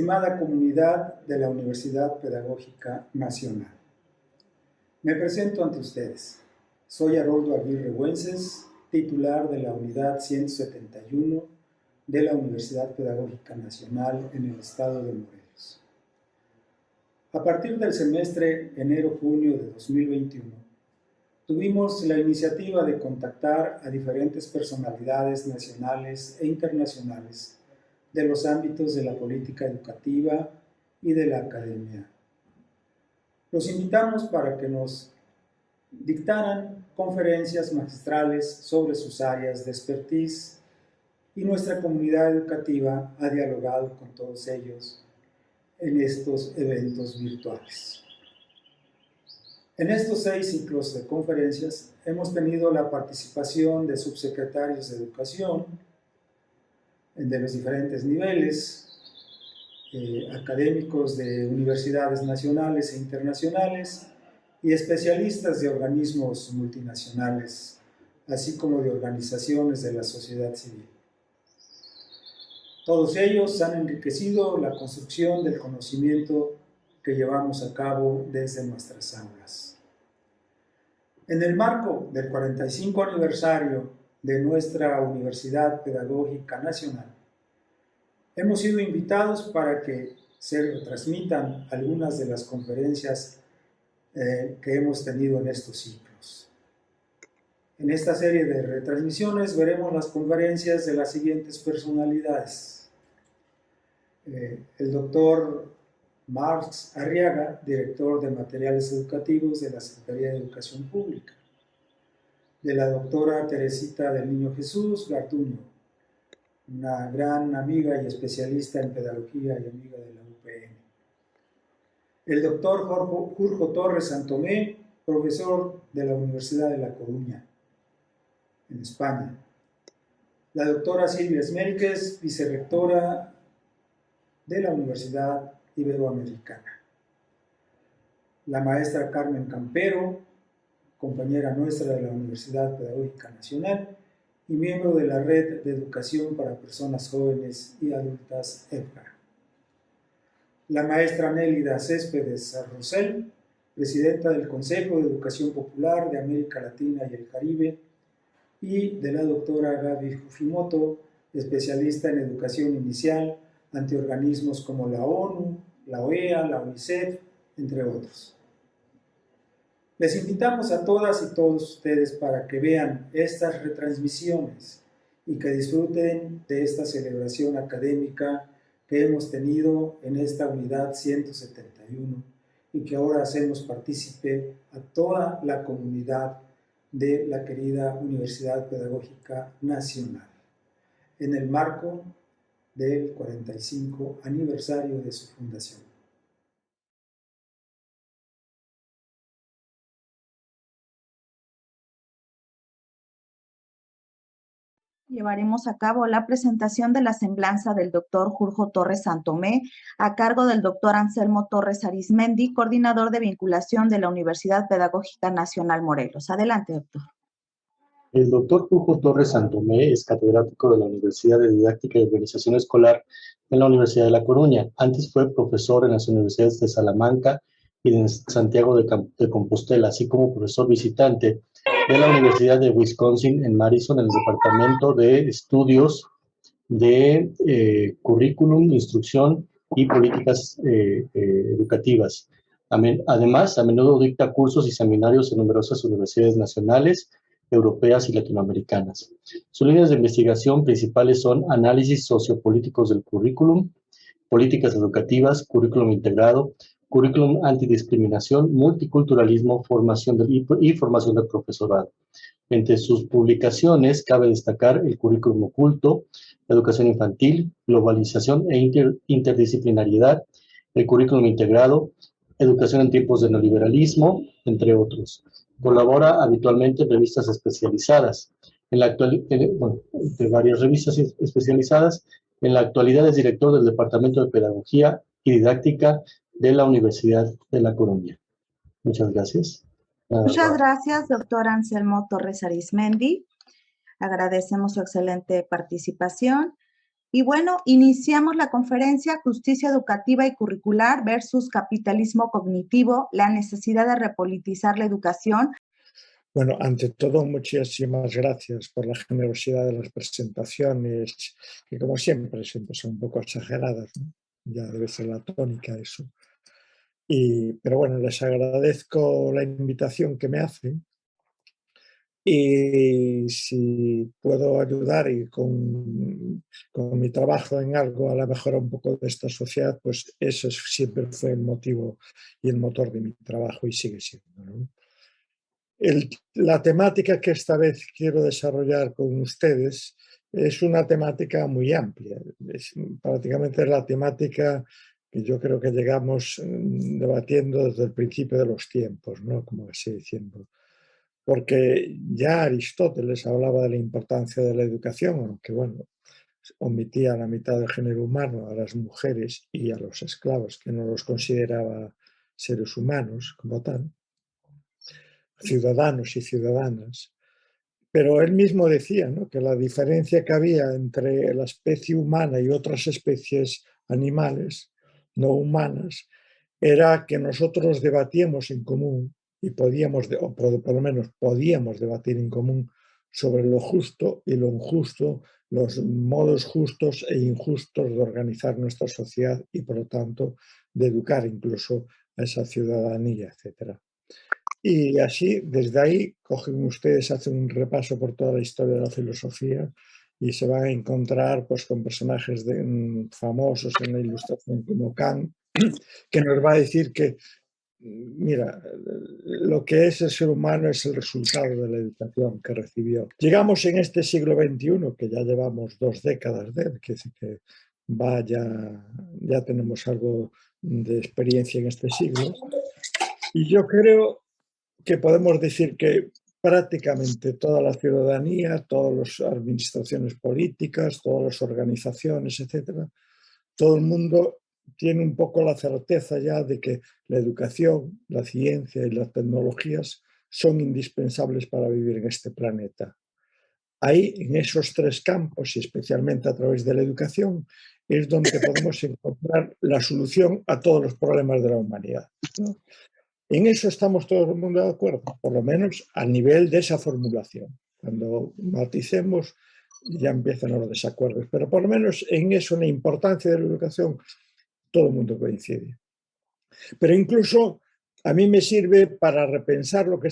estimada comunidad de la Universidad Pedagógica Nacional. Me presento ante ustedes. Soy Haroldo Aguirre Güences, titular de la Unidad 171 de la Universidad Pedagógica Nacional en el estado de Morelos. A partir del semestre enero-junio de 2021, tuvimos la iniciativa de contactar a diferentes personalidades nacionales e internacionales de los ámbitos de la política educativa y de la academia. Los invitamos para que nos dictaran conferencias magistrales sobre sus áreas de expertise y nuestra comunidad educativa ha dialogado con todos ellos en estos eventos virtuales. En estos 6 ciclos de conferencias hemos tenido la participación de subsecretarios de educación de los diferentes niveles, académicos de universidades nacionales e internacionales y especialistas de organismos multinacionales, así como de organizaciones de la sociedad civil. Todos ellos han enriquecido la construcción del conocimiento que llevamos a cabo desde nuestras aulas. En el marco del 45 aniversario de nuestra Universidad Pedagógica Nacional, hemos sido invitados para que se retransmitan algunas de las conferencias que hemos tenido en estos ciclos. En esta serie de retransmisiones veremos las conferencias de las siguientes personalidades. El doctor Marx Arriaga, director de materiales educativos de la Secretaría de Educación Pública. De la doctora Teresita del Niño Jesús Garduño, una gran amiga y especialista en pedagogía y amiga de la UPN. El doctor Jorge Torres Santomé, profesor de la Universidad de La Coruña, en España. La doctora Silvia Esmérquez, vicerrectora de la Universidad Iberoamericana. La maestra Carmen Campero, compañera nuestra de la Universidad Pedagógica Nacional y miembro de la Red de Educación para Personas Jóvenes y Adultas EDGAR. La maestra Nélida Céspedes Rosell, presidenta del Consejo de Educación Popular de América Latina y el Caribe, y de la doctora Gaby Fujimoto, especialista en educación inicial ante organismos como la ONU, la OEA, la UNICEF, entre otros. Les invitamos a todas y todos ustedes para que vean estas retransmisiones y que disfruten de esta celebración académica que hemos tenido en esta unidad 171 y que ahora hacemos partícipe a toda la comunidad de la querida Universidad Pedagógica Nacional, en el marco del 45 aniversario de su fundación. Llevaremos a cabo la presentación de la semblanza del doctor Jorge Torres Santomé a cargo del doctor Anselmo Torres Arizmendi, coordinador de vinculación de la Universidad Pedagógica Nacional Morelos. Adelante, doctor. El doctor Jorge Torres Santomé es catedrático de la Universidad de Didáctica y Organización Escolar en la Universidad de La Coruña. Antes fue profesor en las universidades de Salamanca y de Santiago de Compostela, así como profesor visitante de la Universidad de Wisconsin en Madison, en el Departamento de Estudios de Currículum, Instrucción y Políticas Educativas. Además, a menudo dicta cursos y seminarios en numerosas universidades nacionales, europeas y latinoamericanas. Sus líneas de investigación principales son análisis sociopolíticos del currículum, políticas educativas, currículum integrado, currículum antidiscriminación, multiculturalismo, formación y formación del profesorado. Entre sus publicaciones cabe destacar el currículum oculto, educación infantil, globalización e interdisciplinariedad, el currículum integrado, educación en tiempos de neoliberalismo, entre otros. Colabora habitualmente en revistas especializadas. De varias revistas especializadas. En la actualidad es director del Departamento de Pedagogía y Didáctica de la Universidad de La Coruña. Muchas gracias. Muchas gracias, doctor Anselmo Torres Arizmendi. Agradecemos su excelente participación. Y bueno, iniciamos la conferencia Justicia Educativa y Curricular versus Capitalismo Cognitivo, la necesidad de repolitizar la educación. Bueno, ante todo, muchísimas gracias por la generosidad de las presentaciones, que como siempre son un poco exageradas, ¿no? Ya debe ser la tónica eso. Pero bueno, les agradezco la invitación que me hacen y si puedo ayudar y con mi trabajo en algo a la mejora un poco de esta sociedad, pues eso siempre fue el motivo y el motor de mi trabajo y sigue siendo, ¿no? La temática que esta vez quiero desarrollar con ustedes es una temática muy amplia. Es prácticamente la temática que yo creo que llegamos debatiendo desde el principio de los tiempos, ¿no? Como así diciendo. Porque ya Aristóteles hablaba de la importancia de la educación, aunque bueno, omitía a la mitad del género humano, a las mujeres y a los esclavos, que no los consideraba seres humanos como tal, ciudadanos y ciudadanas. Pero él mismo decía, ¿no?, que la diferencia que había entre la especie humana y otras especies animales no humanas era que nosotros debatíamos en común y podíamos, o por lo menos podíamos debatir en común sobre lo justo y lo injusto, los modos justos e injustos de organizar nuestra sociedad y, por lo tanto, de educar incluso a esa ciudadanía, etcétera. Y así, desde ahí, cogen ustedes, hacen un repaso por toda la historia de la filosofía y se van a encontrar pues, con personajes famosos en la Ilustración como Kant, que nos va a decir que, mira, lo que es el ser humano es el resultado de la educación que recibió. Llegamos en este siglo XXI, que ya llevamos 2 décadas de él, que ya tenemos algo de experiencia en este siglo, y yo creo que podemos decir que prácticamente toda la ciudadanía, todas las administraciones políticas, todas las organizaciones, etcétera, todo el mundo tiene un poco la certeza ya de que la educación, la ciencia y las tecnologías son indispensables para vivir en este planeta. Ahí, en esos 3 campos, y especialmente a través de la educación, es donde podemos encontrar la solución a todos los problemas de la humanidad, ¿no? En eso estamos todo el mundo de acuerdo, por lo menos a nivel de esa formulación. Cuando maticemos ya empiezan los desacuerdos, pero por lo menos en eso, en la importancia de la educación, todo el mundo coincide. Pero incluso a mí me sirve para repensar lo que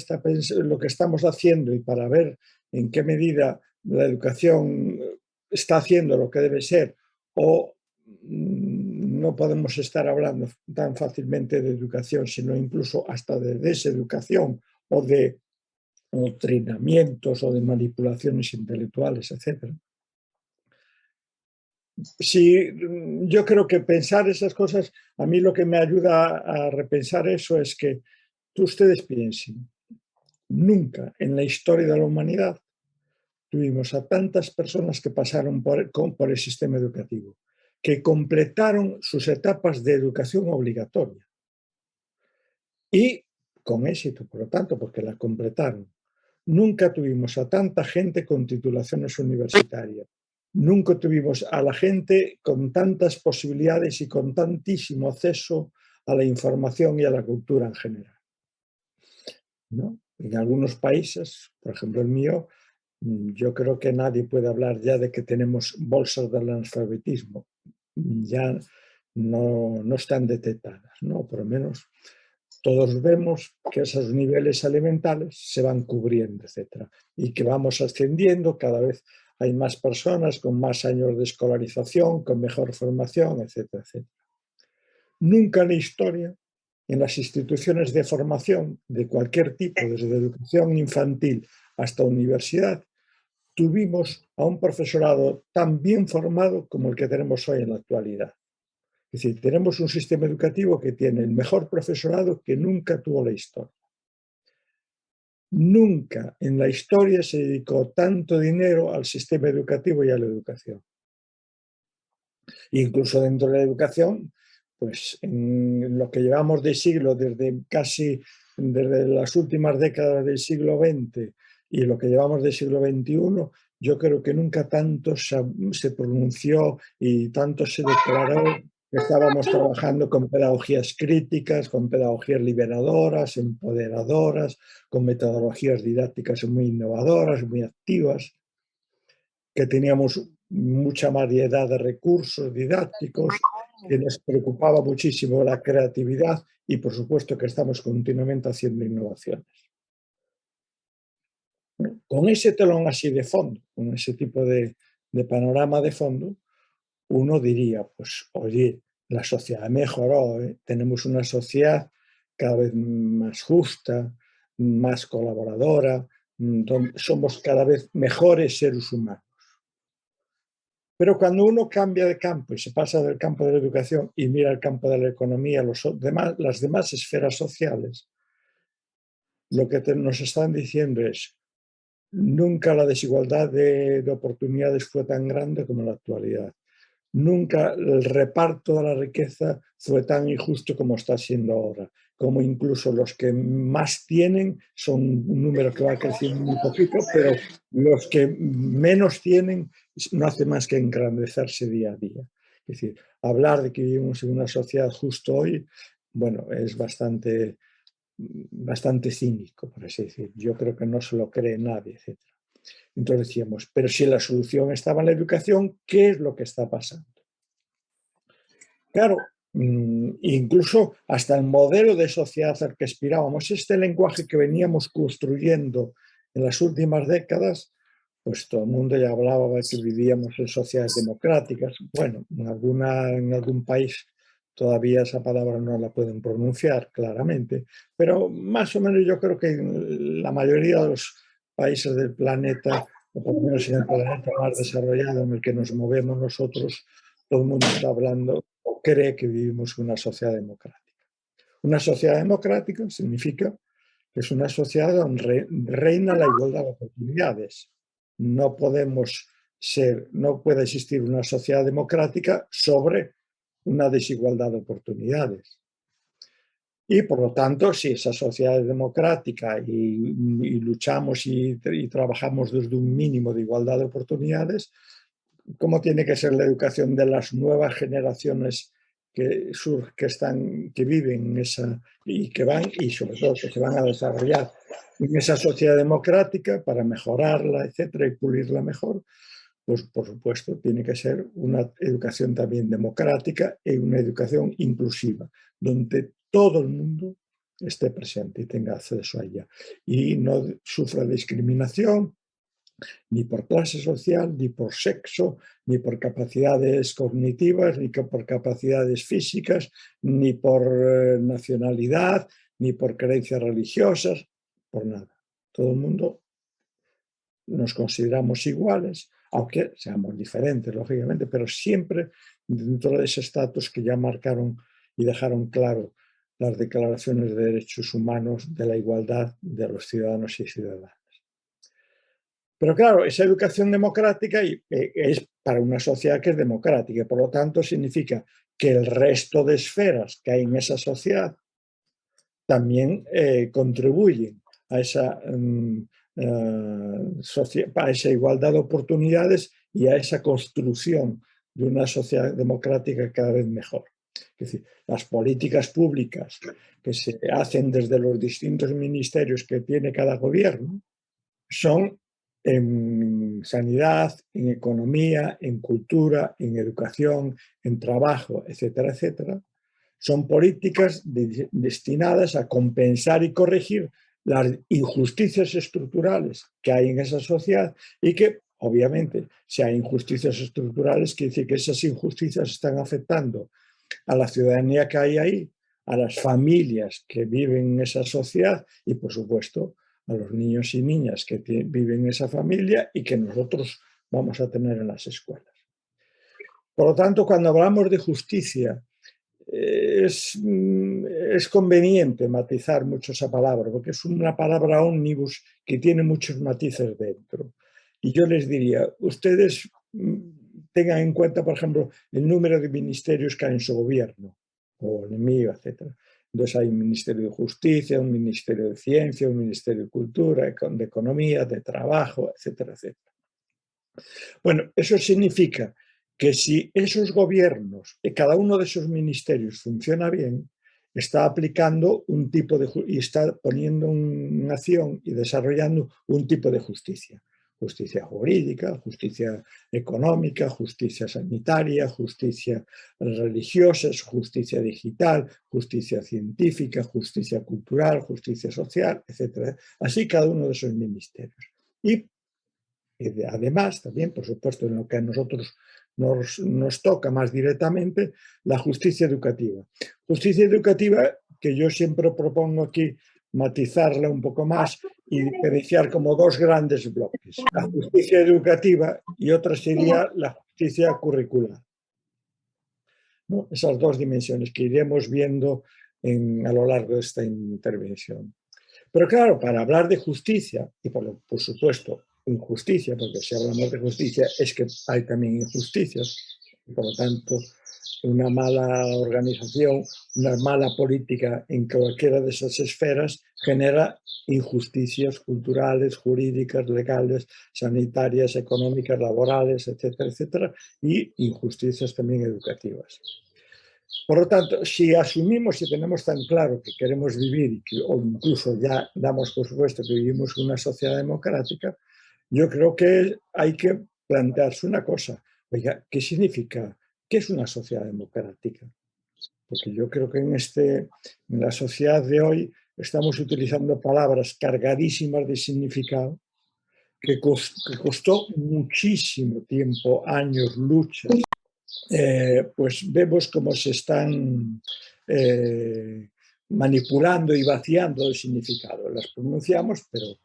estamos haciendo y para ver en qué medida la educación está haciendo lo que debe ser o no podemos estar hablando tan fácilmente de educación, sino incluso hasta de deseducación o de adoctrinamientos o de manipulaciones intelectuales, etc. Sí, yo creo que pensar esas cosas, a mí lo que me ayuda a repensar eso es que ustedes piensen, nunca en la historia de la humanidad tuvimos a tantas personas que pasaron por el sistema educativo, que completaron sus etapas de educación obligatoria. Y con éxito, por lo tanto, porque la completaron. Nunca tuvimos a tanta gente con titulaciones universitarias. Nunca tuvimos a la gente con tantas posibilidades y con tantísimo acceso a la información y a la cultura en general, ¿no? En algunos países, por ejemplo el mío, yo creo que nadie puede hablar ya de que tenemos bolsas del analfabetismo. Ya no están detectadas, ¿no? Por lo menos todos vemos que esos niveles elementales se van cubriendo, etcétera, y que vamos ascendiendo, cada vez hay más personas con más años de escolarización, con mejor formación, etcétera, etcétera. Nunca en la historia, en las instituciones de formación de cualquier tipo, desde educación infantil hasta universidad, tuvimos a un profesorado tan bien formado como el que tenemos hoy en la actualidad. Es decir, tenemos un sistema educativo que tiene el mejor profesorado que nunca tuvo la historia. Nunca en la historia se dedicó tanto dinero al sistema educativo y a la educación. Incluso dentro de la educación, pues en lo que llevamos de siglo, desde las últimas décadas del siglo XX y lo que llevamos del siglo XXI, yo creo que nunca tanto se pronunció y tanto se declaró que estábamos trabajando con pedagogías críticas, con pedagogías liberadoras, empoderadoras, con metodologías didácticas muy innovadoras, muy activas, que teníamos mucha variedad de recursos didácticos, que nos preocupaba muchísimo la creatividad y, por supuesto, que estamos continuamente haciendo innovaciones. Con ese telón así de fondo, con ese tipo de panorama de fondo, uno diría, pues, oye, la sociedad mejoró, ¿eh? Tenemos una sociedad cada vez más justa, más colaboradora, donde somos cada vez mejores seres humanos. Pero cuando uno cambia de campo y se pasa del campo de la educación y mira el campo de la economía, las demás esferas sociales, lo que nos están diciendo es: nunca la desigualdad de oportunidades fue tan grande como en la actualidad. Nunca el reparto de la riqueza fue tan injusto como está siendo ahora. Como incluso los que más tienen son un número que va creciendo muy poquito, pero los que menos tienen no hace más que engrandecerse día a día. Es decir, hablar de que vivimos en una sociedad justo hoy, bueno, es bastante cínico, por así decir. Yo creo que no se lo cree nadie, etc. Entonces decíamos, pero si la solución estaba en la educación, ¿qué es lo que está pasando? Claro, incluso hasta el modelo de sociedad al que aspirábamos, este lenguaje que veníamos construyendo en las últimas décadas, pues todo el mundo ya hablaba de que vivíamos en sociedades democráticas. Bueno, en algún país todavía esa palabra no la pueden pronunciar claramente, pero más o menos yo creo que en la mayoría de los países del planeta, o por lo menos en el planeta más desarrollado en el que nos movemos nosotros, todo el mundo está hablando o cree que vivimos en una sociedad democrática. Una sociedad democrática significa que es una sociedad donde reina la igualdad de oportunidades. No puede existir una sociedad democrática sobre una desigualdad de oportunidades. Y por lo tanto, si esa sociedad es democrática y luchamos y trabajamos desde un mínimo de igualdad de oportunidades, ¿cómo tiene que ser la educación de las nuevas generaciones que viven en esa y que van, y sobre todo que se van a desarrollar en esa sociedad democrática para mejorarla, etcétera, y pulirla mejor? Pues por supuesto tiene que ser una educación también democrática y una educación inclusiva, donde todo el mundo esté presente y tenga acceso a ella y no sufra discriminación ni por clase social, ni por sexo, ni por capacidades cognitivas, ni por capacidades físicas, ni por nacionalidad, ni por creencias religiosas, por nada. Todo el mundo nos consideramos iguales, aunque seamos diferentes, lógicamente, pero siempre dentro de ese estatus que ya marcaron y dejaron claro las declaraciones de derechos humanos de la igualdad de los ciudadanos y ciudadanas. Pero claro, esa educación democrática es para una sociedad que es democrática, y por lo tanto significa que el resto de esferas que hay en esa sociedad también contribuyen a esa igualdad de oportunidades y a esa construcción de una sociedad democrática cada vez mejor. Es decir, las políticas públicas que se hacen desde los distintos ministerios que tiene cada gobierno son en sanidad, en economía, en cultura, en educación, en trabajo, etcétera, etcétera. Son políticas destinadas a compensar y corregir las injusticias estructurales que hay en esa sociedad y que, obviamente, si hay injusticias estructurales, quiere decir que esas injusticias están afectando a la ciudadanía que hay ahí, a las familias que viven en esa sociedad y, por supuesto, a los niños y niñas que viven en esa familia y que nosotros vamos a tener en las escuelas. Por lo tanto, cuando hablamos de justicia, es conveniente matizar mucho esa palabra, porque es una palabra ómnibus que tiene muchos matices dentro. Y yo les diría, ustedes tengan en cuenta, por ejemplo, el número de ministerios que hay en su gobierno, o en el mío, etc. Entonces hay un Ministerio de Justicia, un Ministerio de Ciencia, un Ministerio de Cultura, de Economía, de Trabajo, etcétera, etcétera. Bueno, eso significa que si esos gobiernos, cada uno de esos ministerios funciona bien, está aplicando un tipo de y está poniendo en acción y desarrollando un tipo de justicia. Justicia jurídica, justicia económica, justicia sanitaria, justicia religiosa, justicia digital, justicia científica, justicia cultural, justicia social, etc. Así cada uno de esos ministerios. Y además, también, por supuesto, en lo que a nosotros nos toca más directamente, la justicia educativa. Justicia educativa que yo siempre propongo aquí matizarla un poco más y diferenciar como dos grandes bloques. La justicia educativa y otra sería la justicia curricular, ¿no? Esas dos dimensiones que iremos viendo a lo largo de esta intervención. Pero claro, para hablar de justicia, y por supuesto injusticia, porque si hablamos de justicia es que hay también injusticias, y por lo tanto una mala organización, una mala política en cualquiera de esas esferas genera injusticias culturales, jurídicas, legales, sanitarias, económicas, laborales, etcétera, etcétera, y injusticias también educativas. Por lo tanto, si asumimos y tenemos tan claro que queremos vivir, o incluso ya damos por supuesto que vivimos en una sociedad democrática, yo creo que hay que plantearse una cosa. Oiga, ¿qué significa? ¿Qué es una sociedad democrática? Porque yo creo que en la sociedad de hoy estamos utilizando palabras cargadísimas de significado, que costó muchísimo tiempo, años, luchas. Pues vemos cómo se están manipulando y vaciando el significado. Las pronunciamos, pero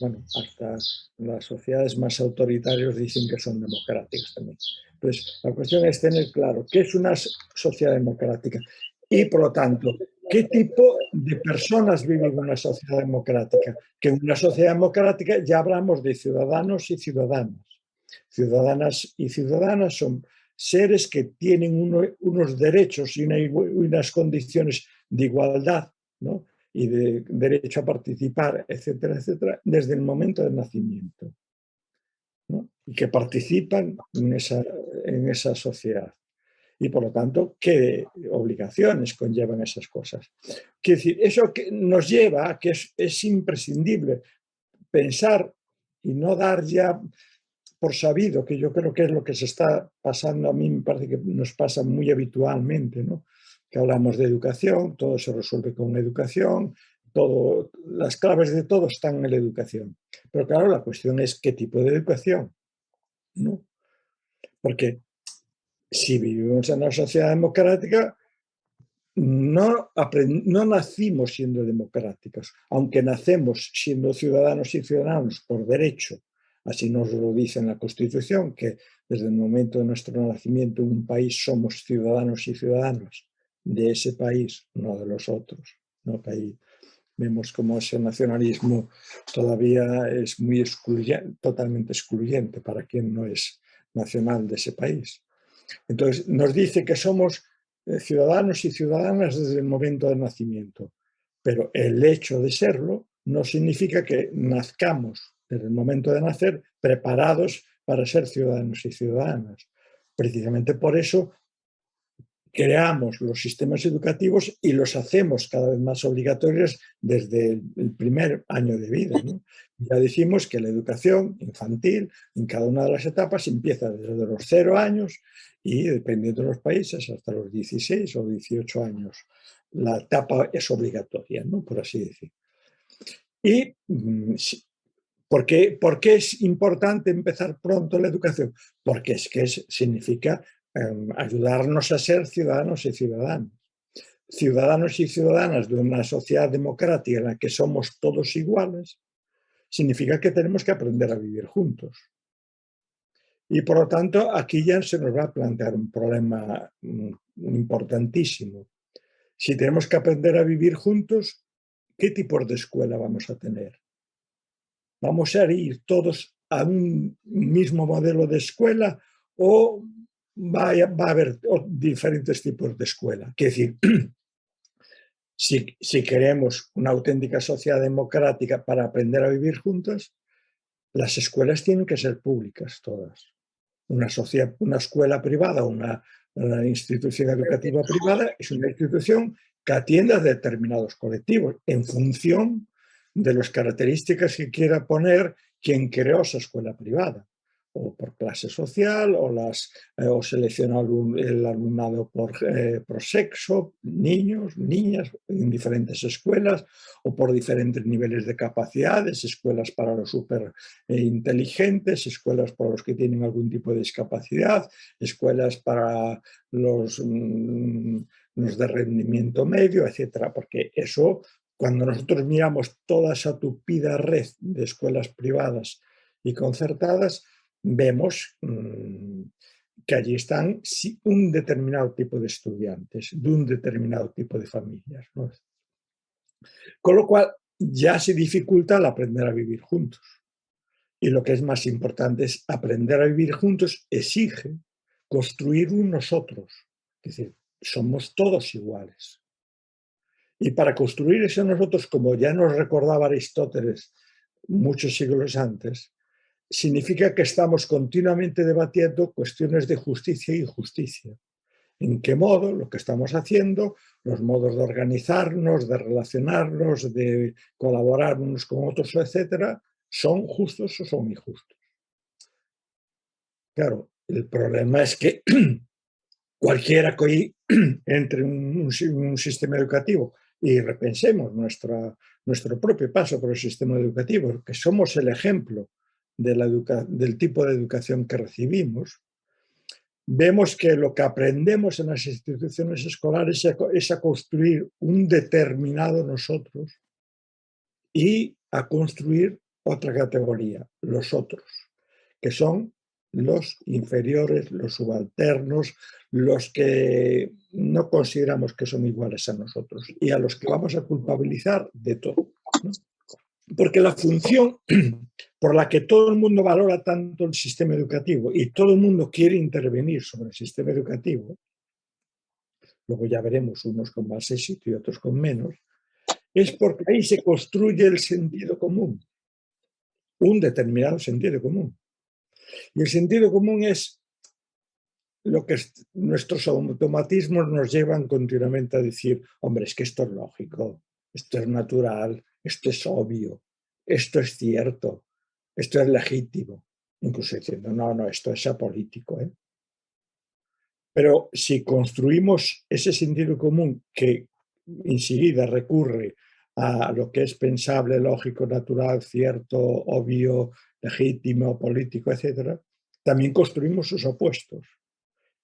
bueno, hasta las sociedades más autoritarias dicen que son democráticas también. Entonces, la cuestión es tener claro qué es una sociedad democrática y, por lo tanto, qué tipo de personas viven en una sociedad democrática. Que en una sociedad democrática ya hablamos de ciudadanos y ciudadanas. Ciudadanas y ciudadanas son seres que tienen unos derechos y unas condiciones de igualdad, ¿no? Y de derecho a participar, etcétera, etcétera, desde el momento del nacimiento, ¿no? Y que participan en esa sociedad. Y por lo tanto, ¿qué obligaciones conllevan esas cosas? Quiero decir, eso que nos lleva a que es imprescindible pensar y no dar ya por sabido, que yo creo que es lo que se está pasando, a mí me parece que nos pasa muy habitualmente, ¿no? Que hablamos de educación, todo se resuelve con educación, las claves de todo están en la educación. Pero claro, la cuestión es qué tipo de educación, ¿no? Porque si vivimos en una sociedad democrática, no nacimos siendo democráticos, aunque nacemos siendo ciudadanos y ciudadanos por derecho. Así nos lo dice en la Constitución, que desde el momento de nuestro nacimiento en un país somos ciudadanos y ciudadanas de ese país, no de los otros, ¿no? Que ahí vemos cómo ese nacionalismo todavía es muy excluyente, totalmente excluyente para quien no es nacional de ese país. Entonces, nos dice que somos ciudadanos y ciudadanas desde el momento del nacimiento, pero el hecho de serlo no significa que nazcamos desde el momento de nacer preparados para ser ciudadanos y ciudadanas. Precisamente por eso creamos los sistemas educativos y los hacemos cada vez más obligatorios desde el primer año de vida, ¿no? Ya decimos que la educación infantil en cada una de las etapas empieza desde los 0 años y, dependiendo de los países, hasta los 16 o 18 años. La etapa es obligatoria, ¿no? Por así decir. ¿Y por qué es importante empezar pronto la educación? Porque significa ayudarnos a ser ciudadanos y ciudadanas. Ciudadanos y ciudadanas de una sociedad democrática en la que somos todos iguales, significa que tenemos que aprender a vivir juntos. Y por lo tanto, aquí ya se nos va a plantear un problema importantísimo. Si tenemos que aprender a vivir juntos, ¿qué tipos de escuela vamos a tener? ¿Vamos a ir todos a un mismo modelo de escuela o va a haber diferentes tipos de escuela? Es decir, Si queremos una auténtica sociedad democrática para aprender a vivir juntas, las escuelas tienen que ser públicas todas. Una escuela privada, una institución educativa privada es una institución que atienda a determinados colectivos en función de las características que quiera poner quien creó esa escuela privada, o por clase social, o selecciona el alumnado por sexo, niños, niñas, en diferentes escuelas, o por diferentes niveles de capacidades, escuelas para los súper inteligentes, escuelas para los que tienen algún tipo de discapacidad, escuelas para los de rendimiento medio, etcétera, porque eso, cuando nosotros miramos toda esa tupida red de escuelas privadas y concertadas, vemos que allí están un determinado tipo de estudiantes, de un determinado tipo de familias, ¿no? Con lo cual ya se dificulta el aprender a vivir juntos. Y lo que es más importante es aprender a vivir juntos exige construir un nosotros. Es decir, somos todos iguales. Y para construir ese nosotros, como ya nos recordaba Aristóteles muchos siglos antes, significa que estamos continuamente debatiendo cuestiones de justicia e injusticia. ¿En qué modo lo que estamos haciendo, los modos de organizarnos, de relacionarnos, de colaborar unos con otros, etcétera, son justos o son injustos? Claro, el problema es que cualquiera que hoy entre en un sistema educativo y repensemos nuestro propio paso por el sistema educativo, que somos el ejemplo del tipo de educación que recibimos, vemos que lo que aprendemos en las instituciones escolares es a construir un determinado nosotros y a construir otra categoría, los otros, que son los inferiores, los subalternos, los que no consideramos que son iguales a nosotros y a los que vamos a culpabilizar de todo, ¿no? Porque la función por la que todo el mundo valora tanto el sistema educativo y todo el mundo quiere intervenir sobre el sistema educativo, luego ya veremos unos con más éxito y otros con menos, es porque ahí se construye el sentido común, un determinado sentido común. Y el sentido común es lo que nuestros automatismos nos llevan continuamente a decir, hombre, es que esto es lógico, esto es natural, esto es obvio, esto es cierto, esto es legítimo. Incluso diciendo, no, esto es apolítico, ¿eh? Pero si construimos ese sentido común que enseguida recurre a lo que es pensable, lógico, natural, cierto, obvio, legítimo, político, etc., también construimos sus opuestos.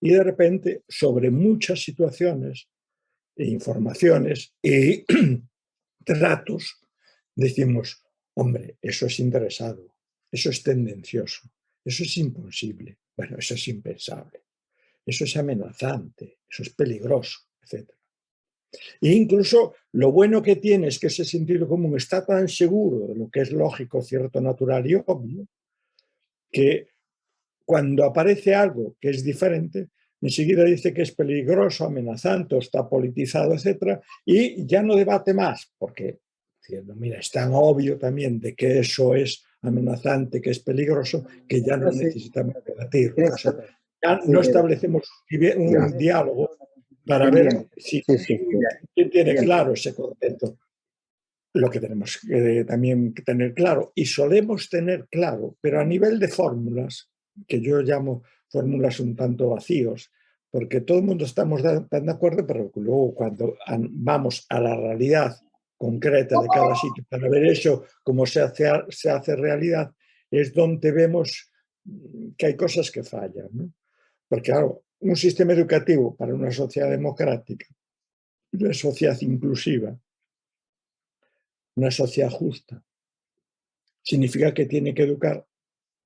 Y de repente, sobre muchas situaciones e informaciones y tratos, decimos, hombre, eso es interesado, eso es tendencioso, eso es imposible, bueno, eso es impensable, eso es amenazante, eso es peligroso, etc. E incluso lo bueno que tiene es que ese sentido común está tan seguro de lo que es lógico, cierto, natural y obvio, que cuando aparece algo que es diferente, enseguida dice que es peligroso, amenazante, o está politizado, etc. Y ya no debate más, porque diciendo, mira, es tan obvio también de que eso es amenazante, que es peligroso, que ya no necesitamos debatir. O sea, ya no establecemos un diálogo para ver si quién tiene claro ese concepto. Lo que tenemos que también tener claro, y solemos tener claro, pero a nivel de fórmulas, que yo llamo fórmulas un tanto vacíos, porque todo el mundo estamos tan de acuerdo, pero luego cuando vamos a la realidad concreta de cada sitio para ver eso, cómo se hace realidad, es donde vemos que hay cosas que fallan, ¿no? Porque claro, un sistema educativo para una sociedad democrática, una sociedad inclusiva, una sociedad justa, significa que tiene que educar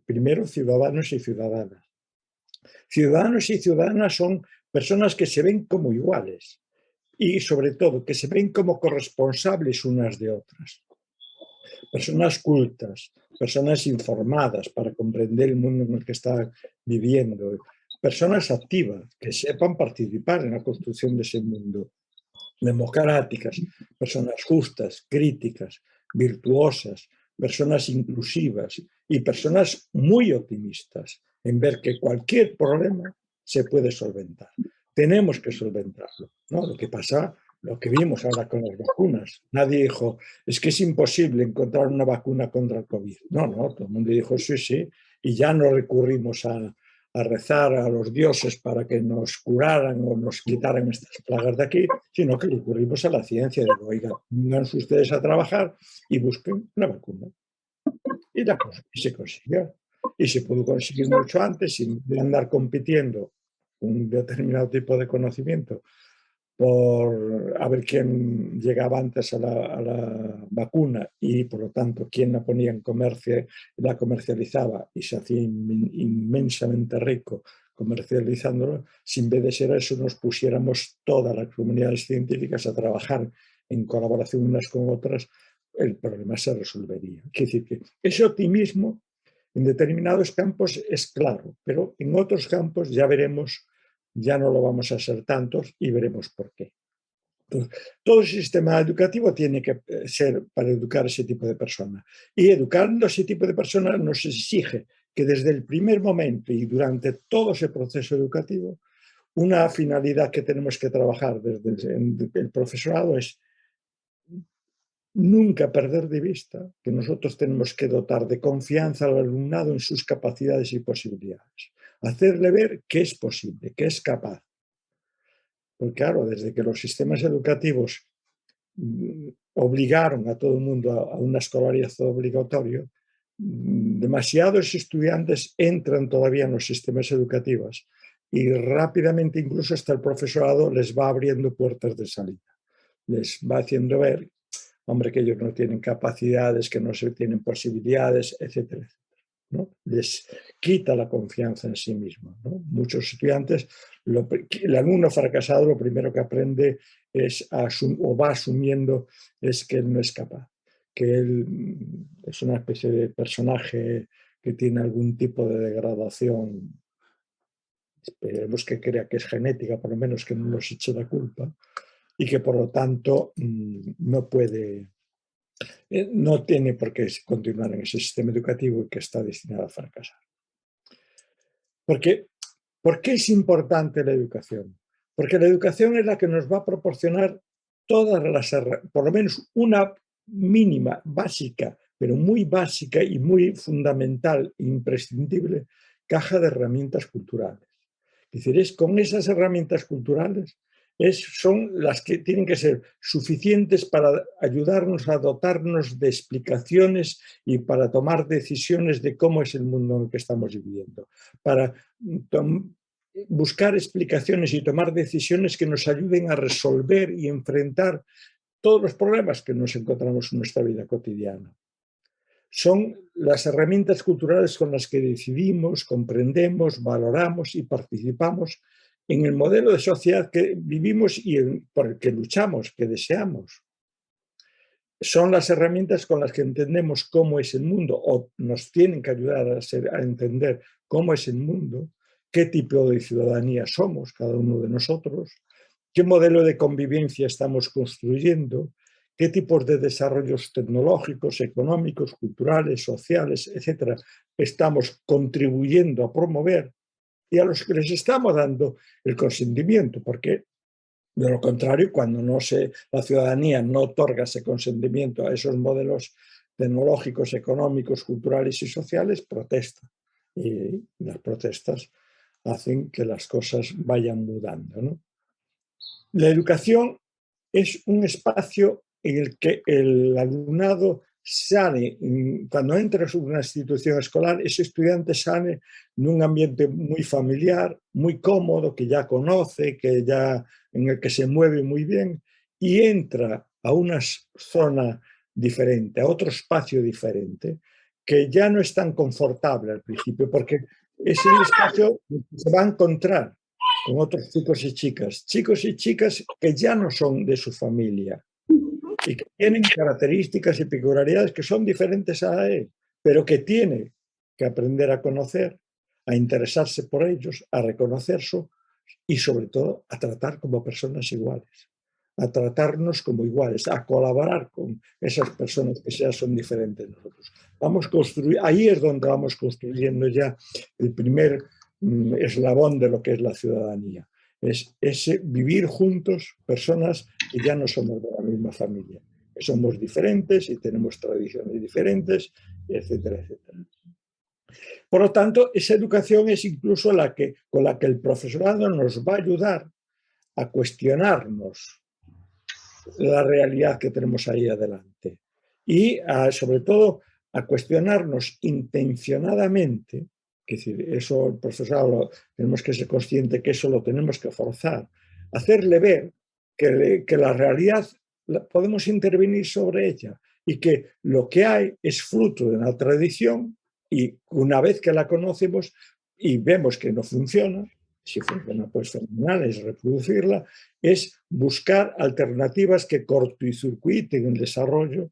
primero ciudadanos y ciudadanas. Ciudadanos y ciudadanas son personas que se ven como iguales y sobre todo que se ven como corresponsables unas de otras. Personas cultas, personas informadas para comprender el mundo en el que están viviendo, personas activas que sepan participar en la construcción de ese mundo. democráticas, personas justas, críticas, virtuosas, personas inclusivas y personas muy optimistas en ver que cualquier problema se puede solventar. Tenemos que solventarlo, ¿no? Lo que pasa, lo que vimos ahora con las vacunas. Nadie dijo, es que es imposible encontrar una vacuna contra el COVID. No, todo el mundo dijo sí, sí, y ya no recurrimos a rezar a los dioses para que nos curaran o nos quitaran estas plagas de aquí, sino que recurrimos a la ciencia. Digo, oiga, pónganse ustedes a trabajar y busquen una vacuna. Y se consiguió. Y se pudo conseguir mucho antes sin andar compitiendo un determinado tipo de conocimiento por a ver quién llegaba antes a la vacuna y por lo tanto quién la ponía en comercio, la comercializaba y se hacía inmensamente rico comercializándolo. Si en vez de ser eso nos pusiéramos todas las comunidades científicas a trabajar en colaboración unas con otras, el problema se resolvería. Quiere decir que ese optimismo en determinados campos es claro, pero en otros campos ya veremos, ya no lo vamos a ser tantos y veremos por qué. Entonces, todo el sistema educativo tiene que ser para educar a ese tipo de personas. Y educando a ese tipo de personas nos exige que desde el primer momento y durante todo ese proceso educativo, una finalidad que tenemos que trabajar desde el profesorado es nunca perder de vista que nosotros tenemos que dotar de confianza al alumnado en sus capacidades y posibilidades. Hacerle ver que es posible, que es capaz. Porque claro, desde que los sistemas educativos obligaron a todo el mundo a una escolaridad obligatoria, demasiados estudiantes entran todavía en los sistemas educativos y rápidamente incluso hasta el profesorado les va abriendo puertas de salida. Les va haciendo ver, hombre, que ellos no tienen capacidades, que no se tienen posibilidades, etcétera, etcétera, ¿no? Les quita la confianza en sí mismo, ¿no? Muchos estudiantes, el alumno fracasado lo primero que aprende es o va asumiendo es que él no es capaz, que él es una especie de personaje que tiene algún tipo de degradación, esperemos que crea que es genética, por lo menos que no nos eche la culpa, y que por lo tanto no puede, no tiene por qué continuar en ese sistema educativo y que está destinado a fracasar. ¿Por qué es importante la educación? Porque la educación es la que nos va a proporcionar todas las herramientas, por lo menos una mínima, básica, pero muy básica y muy fundamental e imprescindible caja de herramientas culturales. Es decir, es con esas herramientas culturales son las que tienen que ser suficientes para ayudarnos a dotarnos de explicaciones y para tomar decisiones de cómo es el mundo en el que estamos viviendo, para buscar explicaciones y tomar decisiones que nos ayuden a resolver y enfrentar todos los problemas que nos encontramos en nuestra vida cotidiana. Son las herramientas culturales con las que decidimos, comprendemos, valoramos y participamos en el modelo de sociedad que vivimos y por el que luchamos, que deseamos. Son las herramientas con las que entendemos cómo es el mundo o nos tienen que ayudar a entender cómo es el mundo, qué tipo de ciudadanía somos cada uno de nosotros, qué modelo de convivencia estamos construyendo, qué tipos de desarrollos tecnológicos, económicos, culturales, sociales, etcétera, estamos contribuyendo a promover y a los que les estamos dando el consentimiento, porque de lo contrario, cuando la ciudadanía no otorga ese consentimiento a esos modelos tecnológicos, económicos, culturales y sociales, protesta. Y las protestas hacen que las cosas vayan mudando, ¿no? La educación es un espacio en el que el alumnado sale, cuando entra en una institución escolar, ese estudiante sale en un ambiente muy familiar, muy cómodo, que ya conoce, en el que se mueve muy bien, y entra a una zona diferente, a otro espacio diferente, que ya no es tan confortable al principio, porque es el espacio que se va a encontrar con otros chicos y chicas que ya no son de su familia y que tienen características y peculiaridades que son diferentes a él, pero que tiene que aprender a conocer, a interesarse por ellos, a reconocerse y sobre todo a tratar como personas iguales. a tratarnos como iguales, a colaborar con esas personas que ya son diferentes de nosotros. Ahí es donde vamos construyendo ya el primer eslabón de lo que es la ciudadanía. Es ese vivir juntos, personas que ya no somos de la misma familia, que somos diferentes y tenemos tradiciones diferentes, etcétera, etcétera. Por lo tanto, esa educación es incluso con la que el profesorado nos va a ayudar a cuestionarnos la realidad que tenemos ahí adelante y sobre todo a cuestionarnos intencionadamente, es decir, eso el profesorado tenemos que ser consciente que eso lo tenemos que forzar, hacerle ver que la realidad podemos intervenir sobre ella y que lo que hay es fruto de una tradición y una vez que la conocemos y vemos que no funciona, si funciona pues fenomenal, es reproducirla, es buscar alternativas que cortocircuiten el desarrollo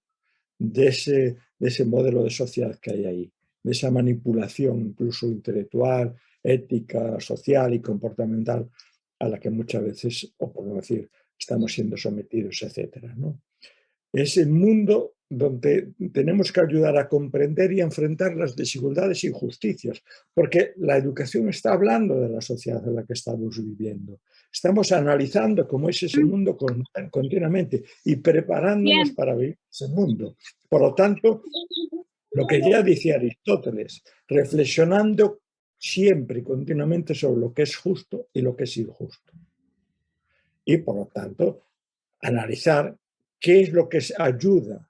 de ese modelo de sociedad que hay ahí, de esa manipulación incluso intelectual, ética, social y comportamental a la que muchas veces, o por no decir, estamos siendo sometidos, etcétera, ¿no? Es el mundo donde tenemos que ayudar a comprender y a enfrentar las desigualdades e injusticias, porque la educación está hablando de la sociedad en la que estamos viviendo. Estamos analizando cómo es ese mundo continuamente y preparándonos para vivir ese mundo. Por lo tanto, lo que ya decía Aristóteles, reflexionando siempre y continuamente sobre lo que es justo y lo que es injusto. Y por lo tanto, analizar qué es lo que ayuda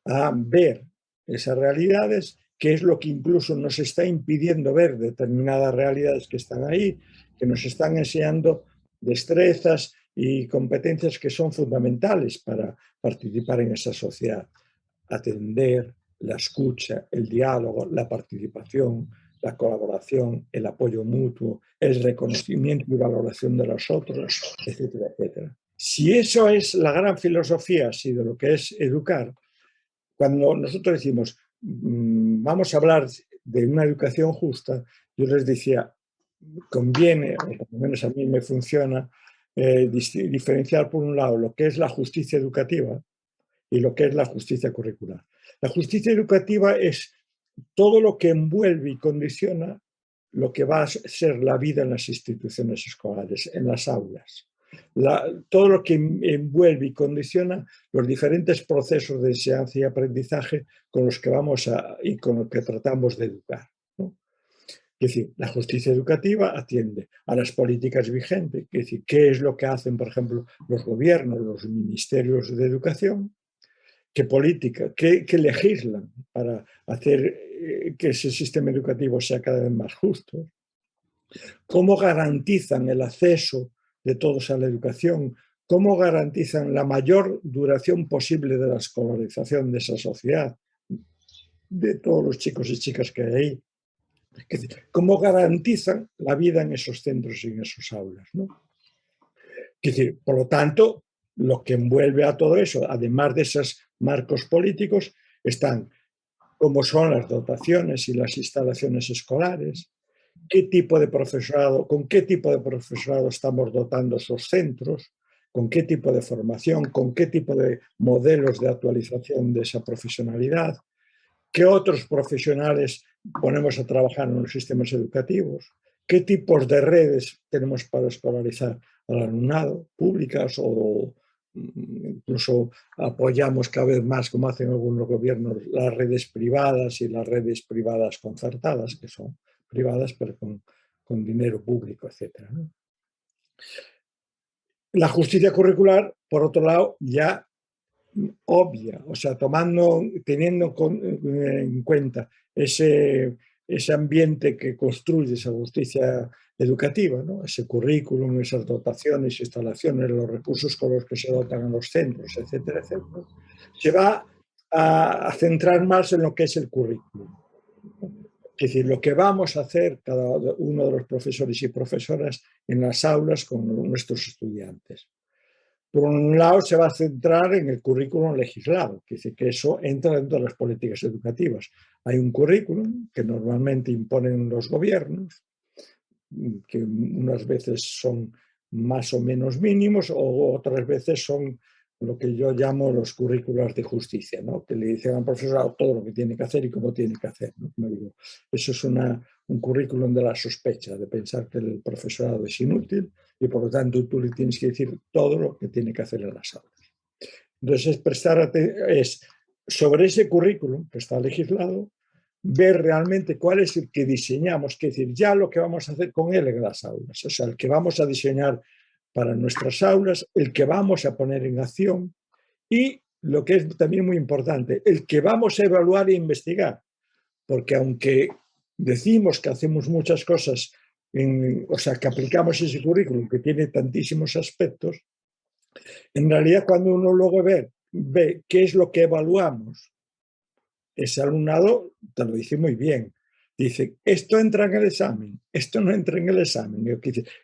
a ver esas realidades, qué es lo que incluso nos está impidiendo ver determinadas realidades que están ahí, que nos están enseñando destrezas y competencias que son fundamentales para participar en esa sociedad. Atender, la escucha, el diálogo, la participación, la colaboración, el apoyo mutuo, el reconocimiento y valoración de los otros, etcétera, etcétera. Si eso es la gran filosofía así de lo que es educar, cuando nosotros decimos vamos a hablar de una educación justa, yo les decía, conviene, o por lo menos a mí me funciona, diferenciar por un lado lo que es la justicia educativa y lo que es la justicia curricular. La justicia educativa es todo lo que envuelve y condiciona lo que va a ser la vida en las instituciones escolares, en las aulas. Todo lo que envuelve y condiciona los diferentes procesos de enseñanza y aprendizaje con los que y con los que tratamos de educar, ¿no? Es decir, la justicia educativa atiende a las políticas vigentes, es decir, qué es lo que hacen, por ejemplo, los gobiernos, los ministerios de educación, qué política, qué legislan para hacer que ese sistema educativo sea cada vez más justo, cómo garantizan el acceso de todos a la educación, cómo garantizan la mayor duración posible de la escolarización de esa sociedad, de todos los chicos y chicas que hay ahí, cómo garantizan la vida en esos centros y en esas aulas, ¿no? Es decir, por lo tanto, lo que envuelve a todo eso, además de esos marcos políticos, están cómo son las dotaciones y las instalaciones escolares, qué tipo de profesorado, con qué tipo de profesorado estamos dotando esos centros, con qué tipo de formación, con qué tipo de modelos de actualización de esa profesionalidad, qué otros profesionales ponemos a trabajar en los sistemas educativos, qué tipos de redes tenemos para escolarizar al alumnado, públicas o incluso apoyamos cada vez más, como hacen algunos gobiernos, las redes privadas y las redes privadas concertadas, que son privadas pero con dinero público, etc., ¿no? La justicia curricular, por otro lado, ya obvia, o sea, teniendo en cuenta ese ambiente que construye esa justicia educativa, ¿no? Ese currículum, esas dotaciones, instalaciones, los recursos con los que se dotan a los centros, etcétera, etcétera, se va a centrar más en lo que es el currículum. Es decir, lo que vamos a hacer cada uno de los profesores y profesoras en las aulas con nuestros estudiantes. Por un lado, se va a centrar en el currículum legislado, que dice que eso entra dentro de las políticas educativas. Hay un currículum que normalmente imponen los gobiernos, que unas veces son más o menos mínimos, o otras veces son lo que yo llamo los currículos de justicia, ¿no? Que le dicen al profesorado todo lo que tiene que hacer y cómo tiene que hacer, ¿no? Como digo, eso es un currículum de la sospecha, de pensar que el profesorado es inútil y por lo tanto tú le tienes que decir todo lo que tiene que hacer en las aulas. Entonces, es sobre ese currículum que está legislado, ver realmente cuál es el que diseñamos, que es decir, ya lo que vamos a hacer con él en las aulas, o sea, el que vamos a diseñar para nuestras aulas, el que vamos a poner en acción y, lo que es también muy importante, el que vamos a evaluar e investigar, porque aunque decimos que hacemos muchas cosas, o sea, que aplicamos ese currículum que tiene tantísimos aspectos, en realidad cuando uno luego ve qué es lo que evaluamos, ese alumnado te lo dice muy bien. Dice, esto entra en el examen, esto no entra en el examen.